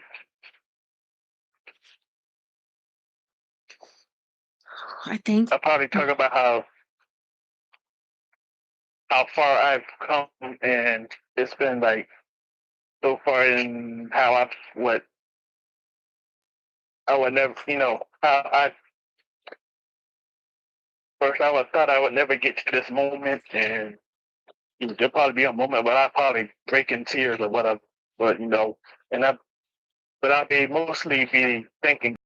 I think I'll probably talk about how far I've come, and it's been like so far, in how what I would never, how I first I would thought I would never get to this moment, and there'll probably be a moment where I probably break in tears or whatever. But and I'll be mostly be thinking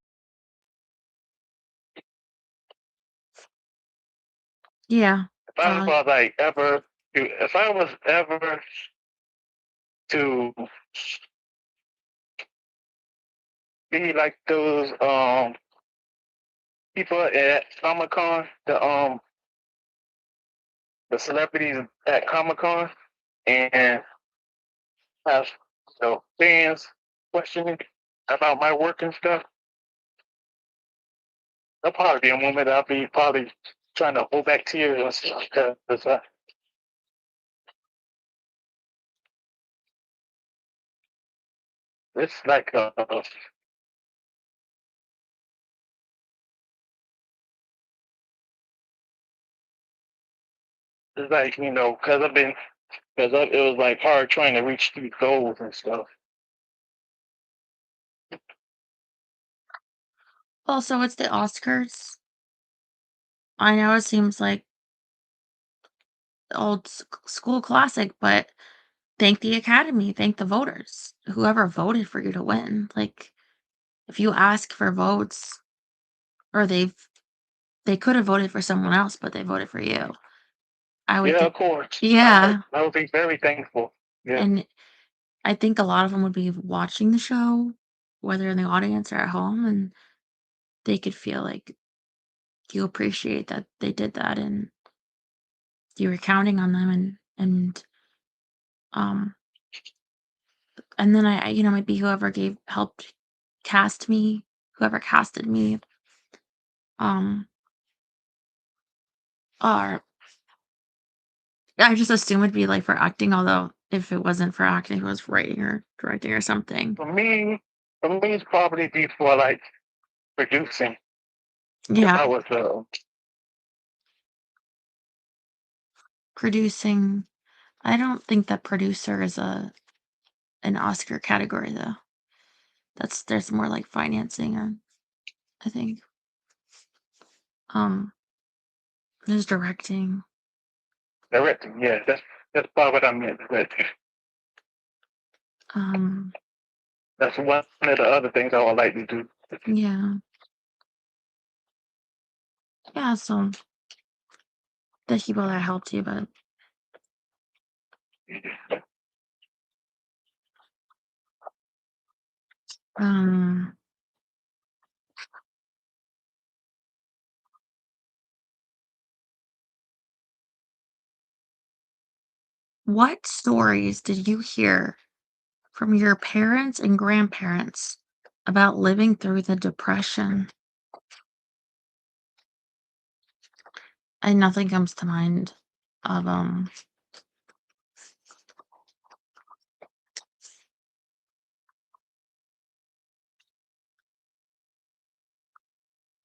yeah. Uh, if I was ever to be like those people at Comic Con, the celebrities at Comic Con, and have fans questioning about my work and stuff. That'll probably be a moment I'll be probably trying to hold back tears and stuff because it's like it's like because it was like hard trying to reach these goals and stuff. also, it's the Oscars. I know it seems like old school classic, but thank the Academy, thank the voters, whoever voted for you to win. Like, if you ask for votes, or they could have voted for someone else, but they voted for you. I would Yeah, think, of course. yeah, I would be very thankful. Yeah. and I think a lot of them would be watching the show, whether in the audience or at home, and they could feel like you appreciate that they did that and you were counting on them um and then maybe whoever gave helped cast me, whoever casted me, um or I just assume it'd be like for acting, although if it wasn't for acting, it was writing or directing or something. For me, it's probably be for like producing. If Yeah. I was producing. I don't think that producer is an Oscar category though. There's more like financing or I think. Um, there's directing. Directing, yeah, that's probably what I meant. Directing. Um, That's one of the other things I would like to do. yeah. Yeah, so the people that helped you, but um what stories did you hear from your parents and grandparents about living through the depression? And nothing comes to mind of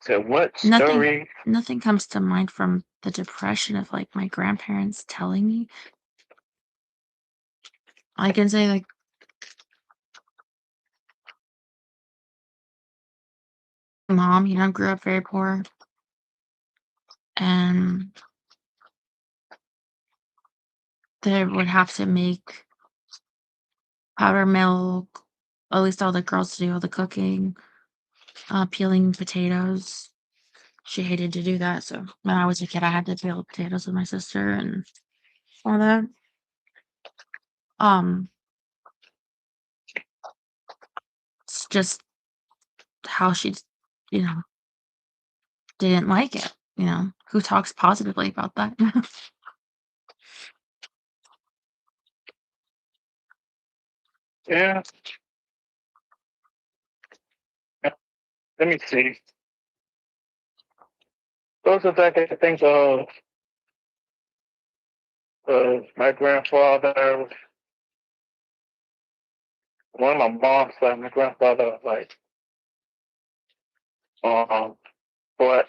So what nothing story? nothing comes to mind from the depression of like my grandparents telling me. I can say like mom, grew up very poor and they would have to make powder milk, at least all the girls to do all the cooking, peeling potatoes. She hated to do that, so when I was a kid, I had to peel potatoes with my sister and all that. Um, it's just how she, you know, didn't like it. Who talks positively about that? Yeah, let me see. Those are the things of my grandfather. One of my mom's side, my grandfather was like, um, what,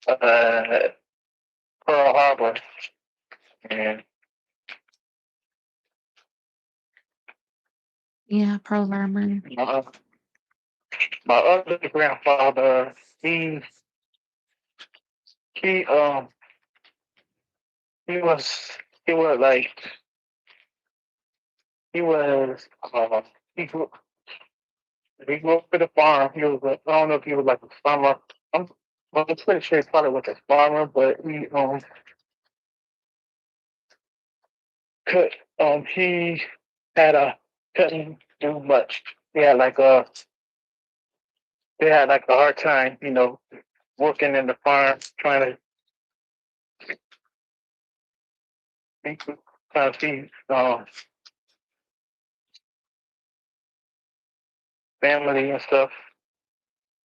uh, Pearl Harbor, and Yeah, Pearl Harbor. my, my other grandfather, he, he was, he was like, he was, he grew, he grew up with a farm. He was, I don't know if he was like a farmer. I'm, well, I'm pretty sure he probably was a farmer, but could, he had couldn't do much. He had like they had like a hard time, working in the farm, feed, trying to feed family and stuff.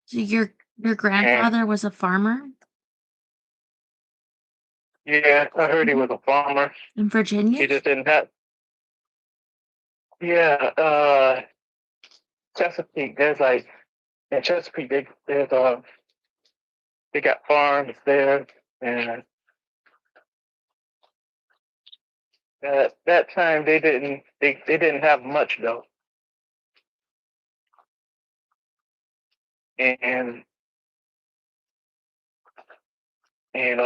So your And grandfather was a farmer yeah, I heard he was a farmer. in Virginia? He just didn't have. Yeah, Chesapeake. There's like in Chesapeake, they got farms there, and that time they didn't have much though, and and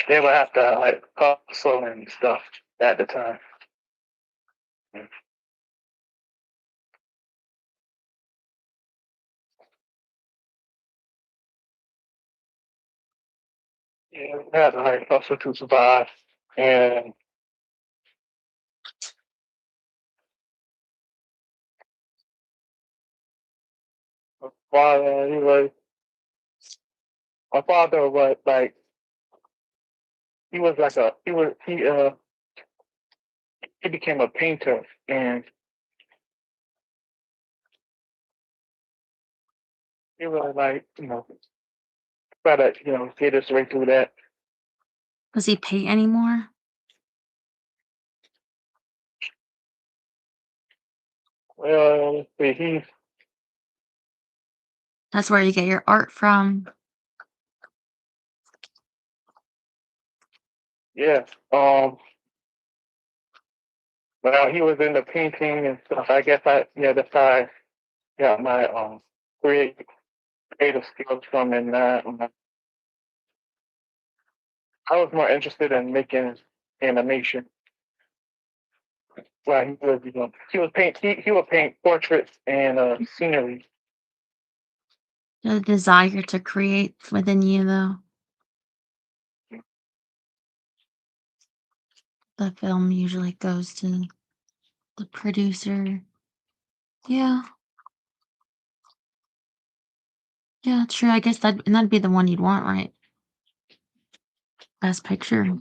they would have to like hustle and stuff at the time. Yeah, they had to like hustle to survive. And my father, my father was like he was like a he became a painter, and he was like try to get his way through that. Does he paint anymore? Well, he That's where you get your art from. Yeah. Well, he was into painting and stuff. I guess that's how I got my creative creative skills from. And I was more interested in making animation. Well, he would paint portraits and scenery. The desire to create within you, though. The film usually goes to the producer. Yeah. Yeah, true. I guess that'd be the one you'd want, right? Best picture.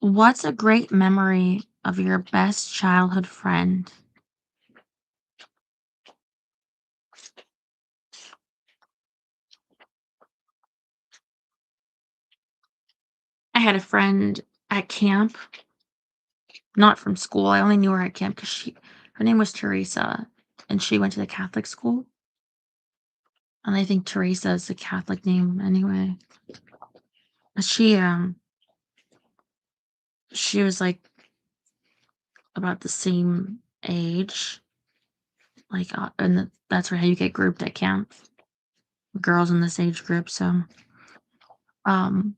What's a great memory of your best childhood friend? I had a friend at camp, not from school. I only knew her at camp because her name was Teresa, and she went to the Catholic school. And I think Teresa is a Catholic name anyway. But she was like about the same age, like, and that's how you get grouped at camp. Girls in this age group. So, um,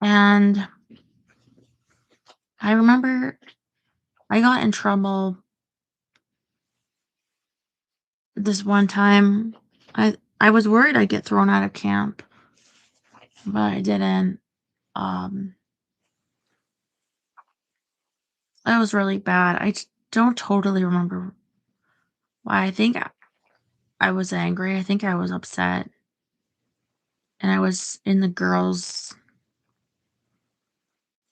and I remember I got in trouble this one time. I was worried I'd get thrown out of camp, but I didn't. Um, that was really bad. Don't totally remember why. I think I was angry. I think I was upset, and I was in the girls'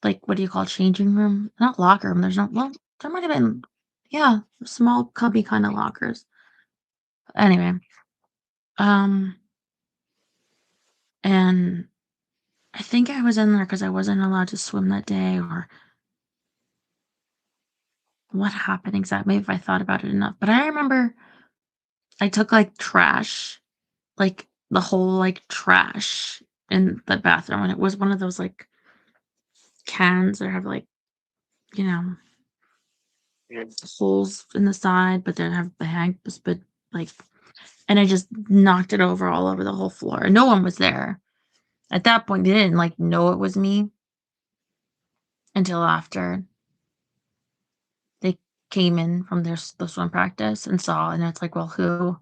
like what do you call it, changing room? Not locker room. There's no well, there might have been yeah, small cubby kind of lockers. Anyway, um, and I think I was in there because I wasn't allowed to swim that day, or what happened exactly if I thought about it enough. But I remember I took like trash, like the whole like trash in the bathroom, and it was one of those like cans that have like you know Yeah. holes in the side, but then have the hang, but like, and I just knocked it over all over the whole floor. And no one was there at that point. They didn't like know it was me until after they came in from the swim practice and saw, and it's like, well, who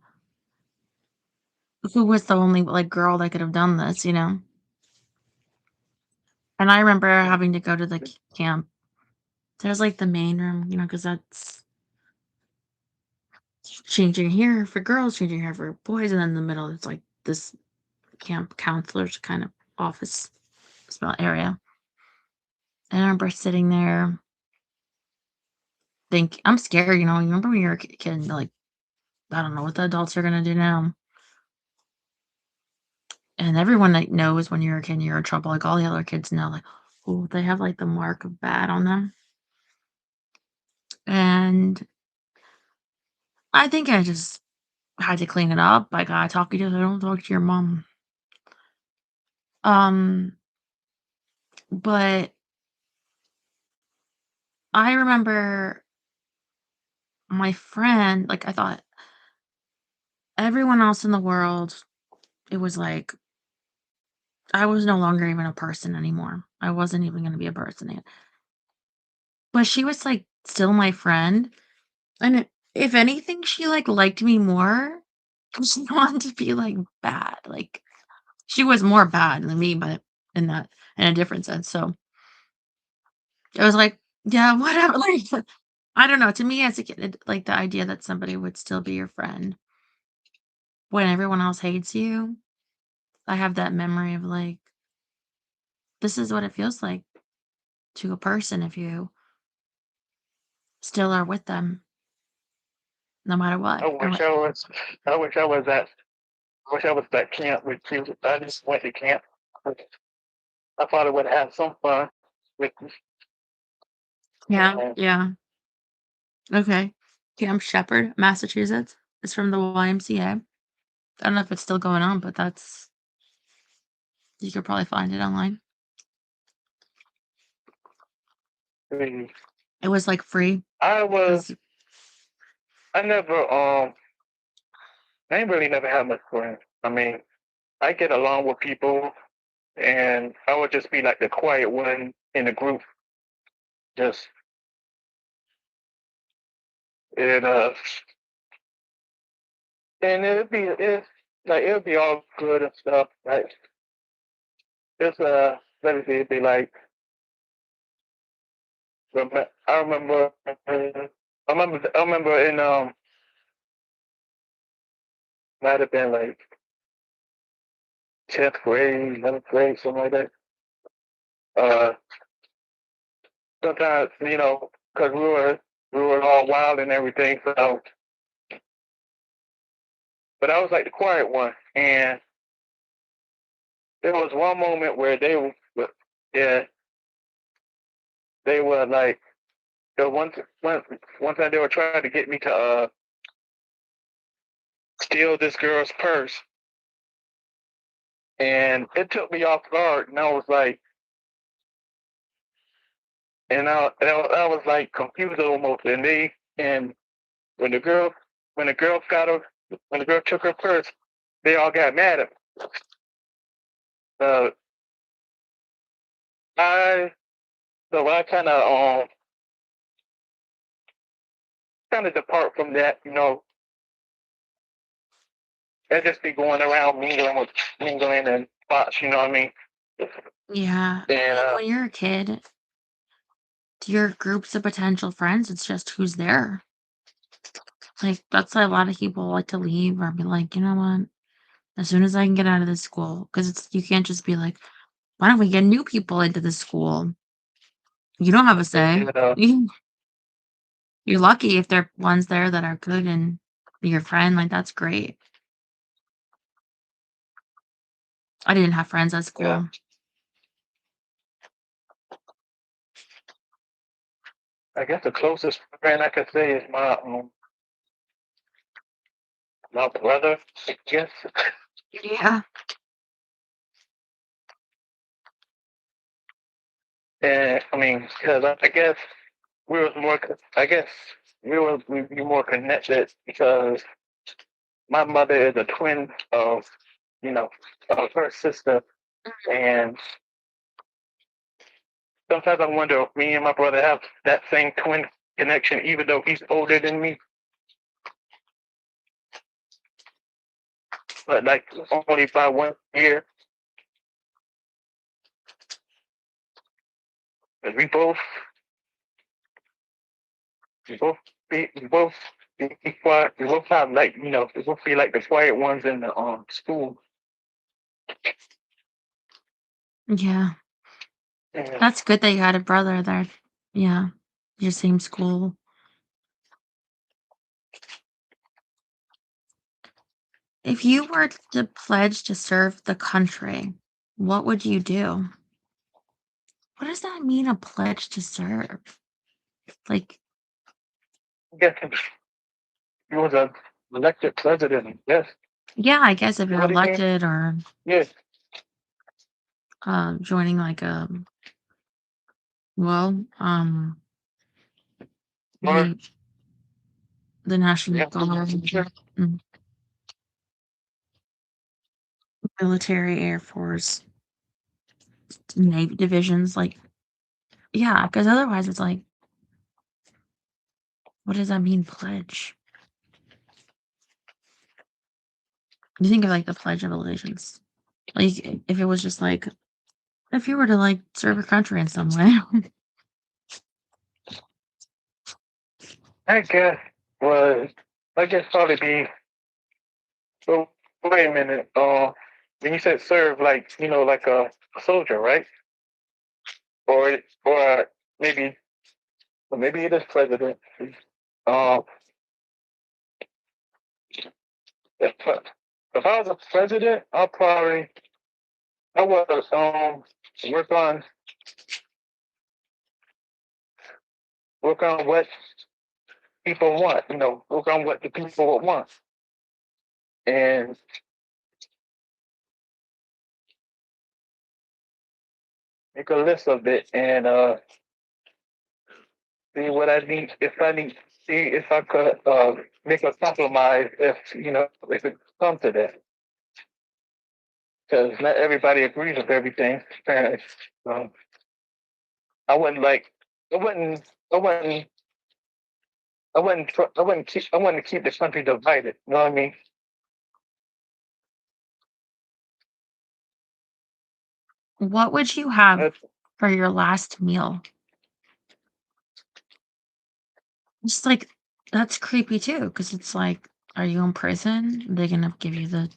was the only like girl that could have done this, you know? And I remember having to go to the camp. There's like the main room, because that's changing here for girls, changing here for boys, and then in the middle it's like this camp counselor's kind of office small area. And I remember sitting there think I'm scared, you remember when you're a kid, like, I don't know what the adults are gonna do now. And everyone like knows when you're a kid you're in trouble. Like all the other kids know, like, oh, they have like the mark of bad on them. And I think I just had to clean it up. Like I talk to you, don't talk to your mom. Um, but I remember my friend, like I thought everyone else in the world, it was like I was no longer even a person anymore. I wasn't even gonna be a person. But she was, like, still my friend, and if anything, she, like, liked me more 'cause she wanted to be, like, bad, like, she was more bad than me, but in a different sense, so it was like, yeah, whatever, like, I don't know, to me as a kid, like, the idea that somebody would still be your friend when everyone else hates you, I have that memory of, like, this is what it feels like to a person if you still are with them no matter I what, or wish what. I was. I wish I was at. I wish I was at camp with you. I just went to camp. I thought I would have some fun with. Yeah, Uh, yeah. Okay. Camp Shepherd, Massachusetts. It's from the YMCA. I don't know if it's still going on, but that's You could probably find it online. It It was like free. was. I never. I ain't really never had much friends. I mean, I get along with people, and I would just be like the quiet one in the group. Just it and it'd be all good and stuff. Like it's let me see, it'd be like I remember I remember in might have been like 10th grade, 11th grade, something like that. Uh, Sometimes because we were all wild and everything. So, but I was like the quiet one, and there was one moment where yeah, they were like, one time they were trying to get me to steal this girl's purse, and it took me off guard, and I was like, I was like confused almost, and when the girl when the girl got her when the girl took her purse, they all got mad at me. Uh, I so I kind of depart from that, and just be going around mingling and spots, you know what I mean? Yeah. I And mean, when you're a kid, your groups of potential friends, it's just who's there. Like, that's why a lot of people like to leave or be like, you know what? As soon as I can get out of this school, because you can't just be like, why don't we get new people into this school? You don't have a say. You're lucky if there are ones there that are good and be your friend. Like, that's great. I didn't have friends at yeah, school. I guess the closest friend I could say is my brother, I guess. Yeah. And I mean, because I guess we was more, I guess we'd be more connected because my mother is a twin of, you know, of her sister, and sometimes I wonder if me and my brother have that same twin connection, even though he's older than me. But like only by 1 year. And we both we both be quiet. We both have like we both be like the quiet ones in the school. Yeah. And That's good that you had a brother there. Yeah. Your same school. If you were to pledge to serve the country, what would you do? What does that mean, a pledge to serve? Like, I guess he was a elected president. Yes. yeah, I guess if you're What do you mean? elected or Yes. joining like well, Or the the National yeah. Guard, Sure. mm, military, Air Force, Navy divisions, like, yeah, because otherwise it's like, what does that mean, pledge? You think of like the Pledge of Allegiance. Like, if it was just like, if you were to like serve your country in some way. I guess was I guess probably be. So wait a minute. When you said serve, like like a soldier, right? Or maybe maybe it is president. Um, if, if I was a president, I would work on work on what people want. Work on what the people would want, and make a list of it and see what I need. If I need, see if I could make a compromise. If if it comes to that, because not everybody agrees with everything. Apparently, so I wouldn't like. I wouldn't. I wouldn't. I wouldn't keep the country divided. You know what I mean? What would you have That's, for your last meal? Just like that's creepy too, because it's like, are you in prison? They're gonna give you the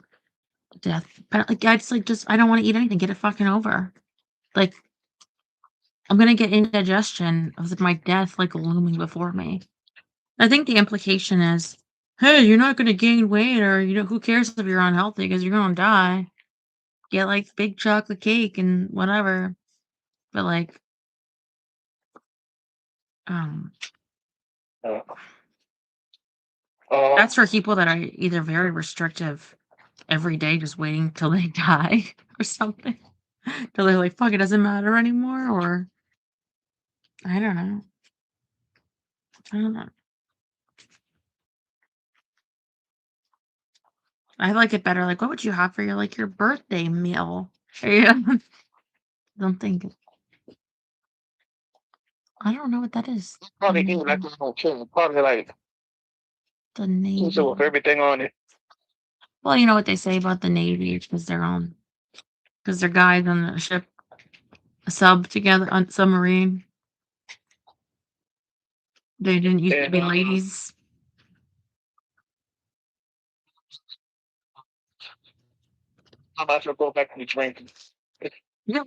death penalty. Like, I just I don't want to eat anything. Get it fucking over. Like, I'm gonna get indigestion of my death like looming before me. I think the implication is, hey, you're not gonna gain weight, or who cares if you're unhealthy because you're gonna die. Get like big chocolate cake and whatever. But like, um, uh, uh, that's for people that are either very restrictive every day, just waiting till they die or something. Till they're like, fuck, it doesn't matter anymore, or I don't know. I don't know. I like it better. Like, what would you have for your birthday meal? Yeah. Don't think. I don't know what that is. probably eat like a little kid. Probably like The pizza with Navy. everything on it. Well, you know what they say about the Navy, because they're guys on the ship, a sub together on submarine. They didn't used to And be ladies. I might as well go back to the drinking. Yeah.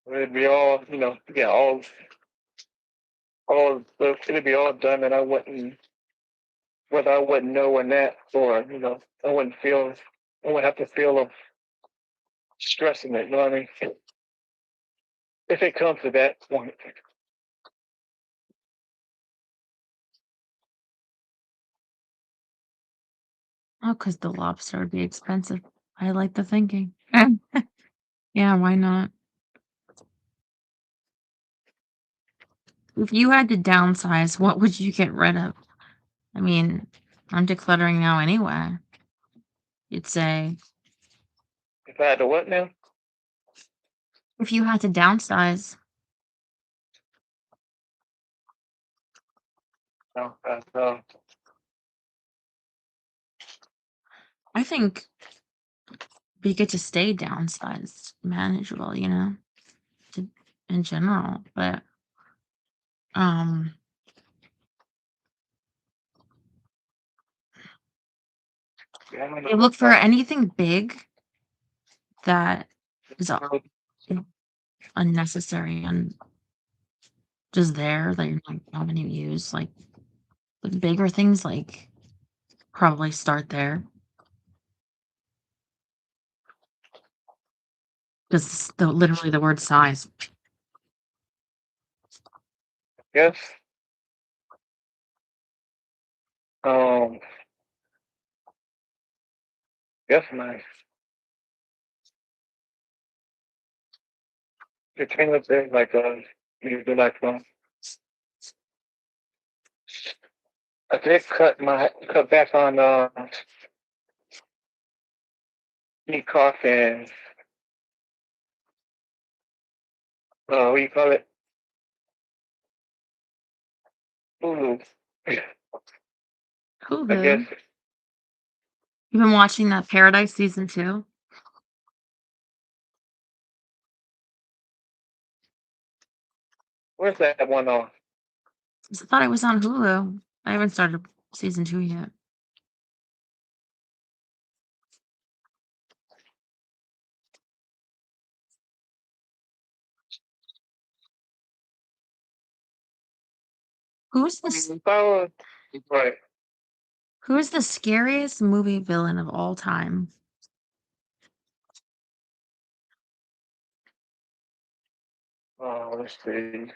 It'd be all, yeah, it'd be all done, and I wouldn't, whether I wouldn't know or not, or I wouldn't have to feel of stressing it. You know what I mean? If it comes to that point, Oh, because the lobster would be expensive. I like the thinking. Yeah, why not? If you had to downsize, what would you get rid of? I mean, I'm decluttering now anyway. You'd say, if I had to what now? if you had to downsize, No, I think we get to stay downsized, manageable, to, in general. But um, I don't you know. look for anything big that is unnecessary and just there that you're not having to use. Like the bigger things, like probably start there because literally the word size. Yes. Um. Yes, nice. The thing with it, like you do like I did cut back on meat cough and what do you call it? Hulu. I guess. Hulu. You've been watching that Paradise season 2? Where's that one on? I thought it was on Hulu. I haven't started season 2 yet. Who's the Right. who's the scariest movie villain of all time? Oh, let's see.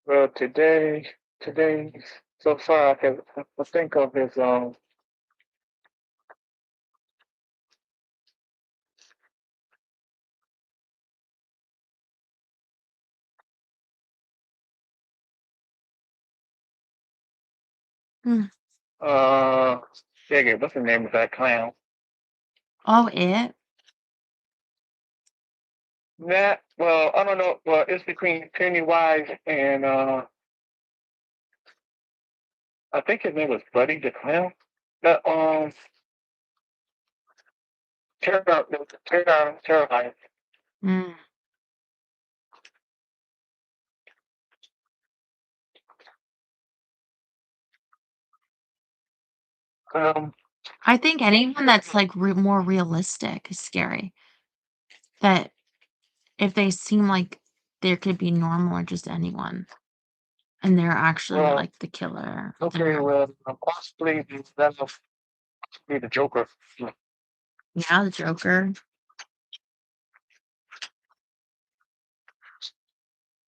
Well, today today so far I can think of is Hmm. yeah, what's the name of that clown? Oh, it? That well, I don't know. Well, it's between Pennywise and I think his name was Buddy the Clown. That terrifying. Mm. Um, I think anyone that's like more realistic is scary. That if they seem like there could be normal or just anyone, and they're actually well, like the killer. I don't okay, know. well, possibly that must be the Joker. Yeah, the Joker.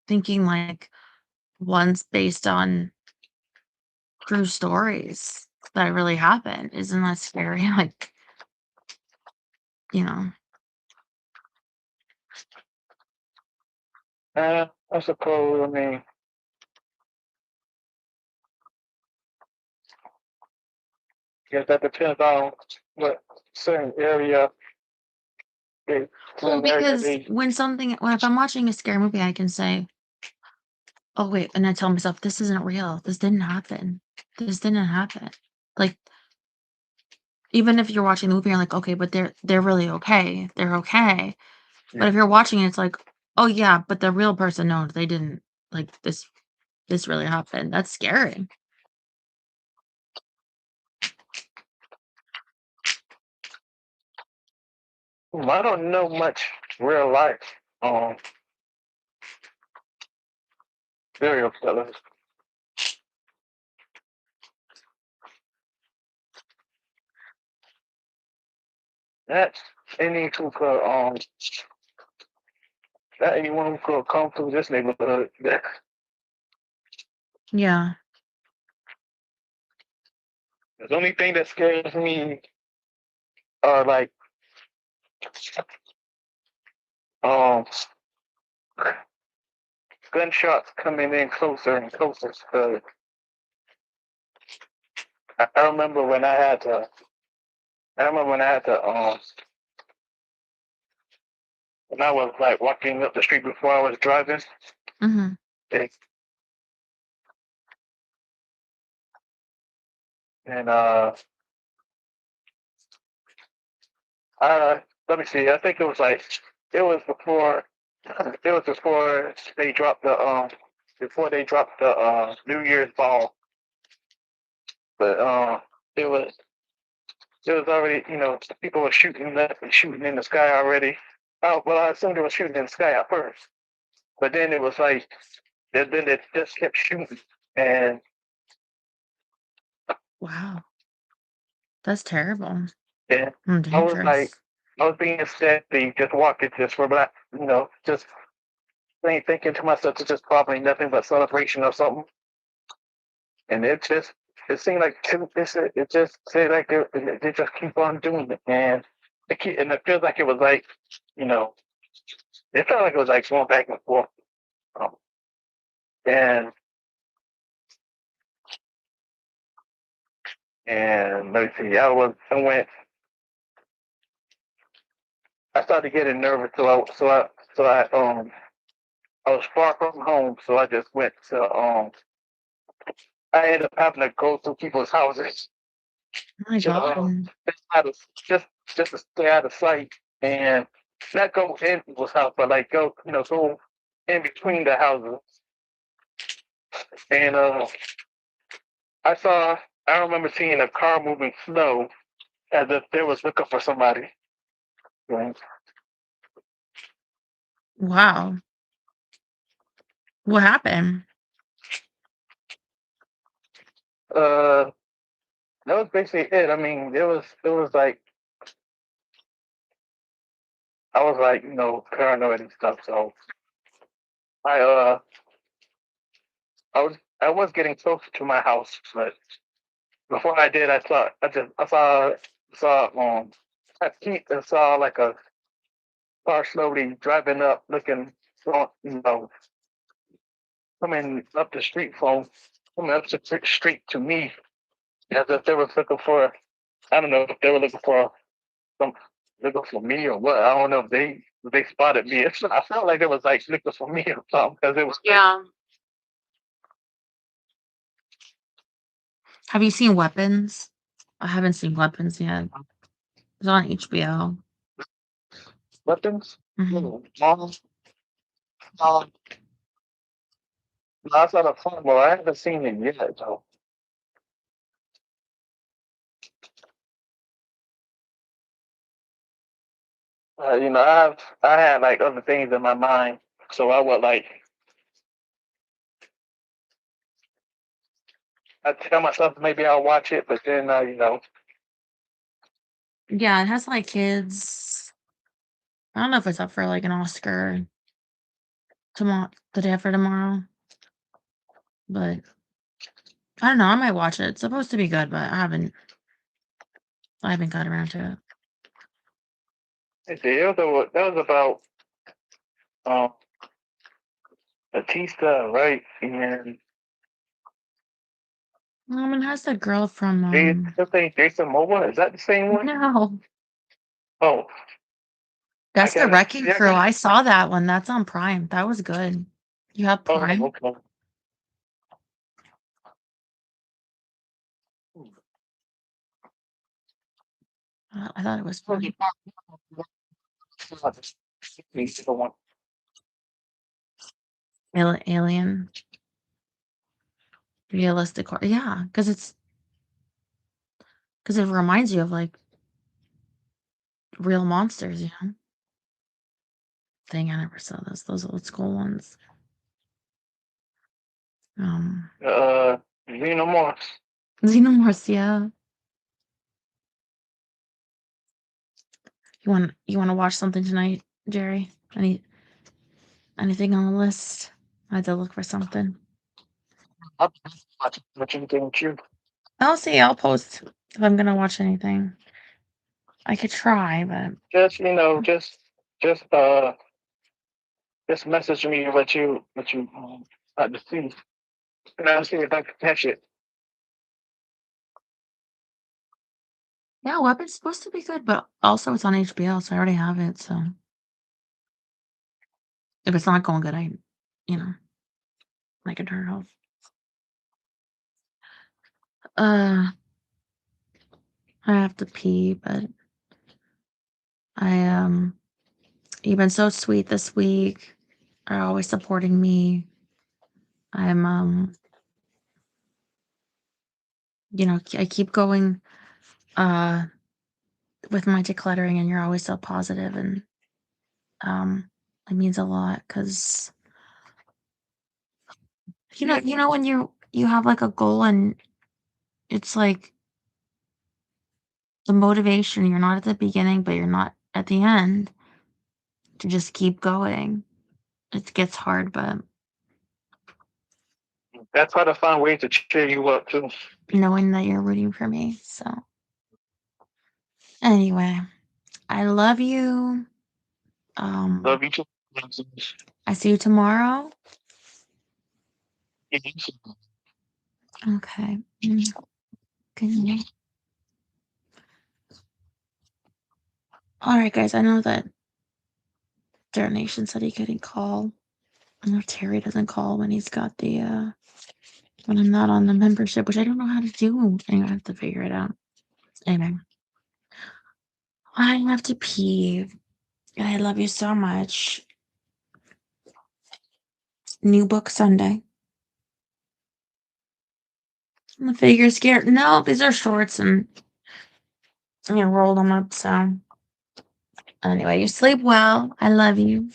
Thinking like one's based on true stories that really happened. Isn't that scary? Like, you know. I suppose. I mean, guess that depends on what certain area. Well, Certain area because they. when if I'm watching a scary movie, I can say, "Oh wait," and I tell myself, "This isn't real. This didn't happen. This didn't happen." Like even if you're watching the movie, you're like, "Okay, but they're really okay. They're okay." But Yeah. if you're watching it, it's like, "Oh yeah, but the real person, no, they didn't. Like this really happened." That's scary. I don't know much real life serial killers. That's any who could that anyone who could come through this neighborhood. Yeah. The only thing that scares me are like um gunshots coming in closer and closer. Cause I remember when I had to. I remember when I had to. When I was like walking up the street before I was driving. Mhm. eh, And let me see. I think it was like it was before. It was before they dropped the New Year's ball. But it was it was already, people were shooting in the sky already. Oh well, I assumed they were shooting in the sky at first, but then it was like then it just kept shooting, and Wow. That's terrible and and I was like, dangerous. I was being steady, just walking just for black, just ain't thinking to myself, it's just probably nothing but celebration or something, and it seemed like it just said like they just keep on doing it, and it feels like it was like, you know, it felt like it was like going back and forth. Um, and let me see, I started getting nervous, I was far from home, so I just went to I ended up having to go through people's houses Oh my to god. just out of just to stay out of sight and not go in people's house, but like go in between the houses. And I saw I remember seeing a car moving slow as if they was looking for somebody. Right. Wow. What happened? Uh, that was basically it. I mean, it was like I was like paranoid and stuff. So I uh I was I was getting closer to my house, but before I did, I saw like a car slowly driving up, looking, coming up the street from coming up the street to me, as if they were looking for. I don't know if they were some looking for me or what. I don't know if they spotted me. I felt like it was like looking for me or something because it was. Yeah. Have you seen Weapons? I haven't seen Weapons yet. It's on HBO. Weapons. Mhm. Um, that's not a fun. Well, I haven't seen it yet, though. I had like other things in my mind, so I would like I tell myself maybe I'll watch it, but then Yeah, it has like kids. I don't know if it's up for like an Oscar tomorrow, the day after tomorrow, but I don't know. I might watch it. It's supposed to be good, but I haven't got around to that was about um Batista, right? And it. It has the girl from Jason Momoa. Is that the same one? no, Oh, I that's the got it. Wrecking Yeah. Crew. I saw that one. That's on Prime. That was good. You have Oh, Prime? okay. I thought it was fun. Alien, realistic horror. Yeah, because it reminds you of like real monsters. You know. Thing I never saw those old school ones. Um, Xenomorphs. Xenomorphs. Yeah. You want to watch something tonight, Jerry? Anything on the list? I had to look for something. What you think you? I'll see. I'll post if I'm gonna watch anything. I could try, but Just just just message me what you like to see, and I'll see if I can catch it. yeah, Weapon's supposed to be good, but also it's on HBO, so I already have it. So if it's not going good, you know, I can turn it off. Uh, I have to pee, but I you've been so sweet this week. Are always supporting me. I'm I keep going uh with my decluttering, and you're always so positive, and it means a lot because you know when you have like a goal and it's like the motivation, you're not at the beginning, but you're not at the end to just keep going. It gets hard, but That's how to find ways to cheer you up too. knowing that you're rooting for me. So anyway, I love you. Love you too. I see you tomorrow. Okay. Good night. All right, guys. I know that Nation said he couldn't call. I know Terry doesn't call when he's got the when I'm not on the membership, which I don't know how to do. I have to figure it out. Anyway, I have to pee. I love you so much. New book Sunday. The figure scared. No, these are shorts and rolled them up. So anyway, you sleep well. I love you.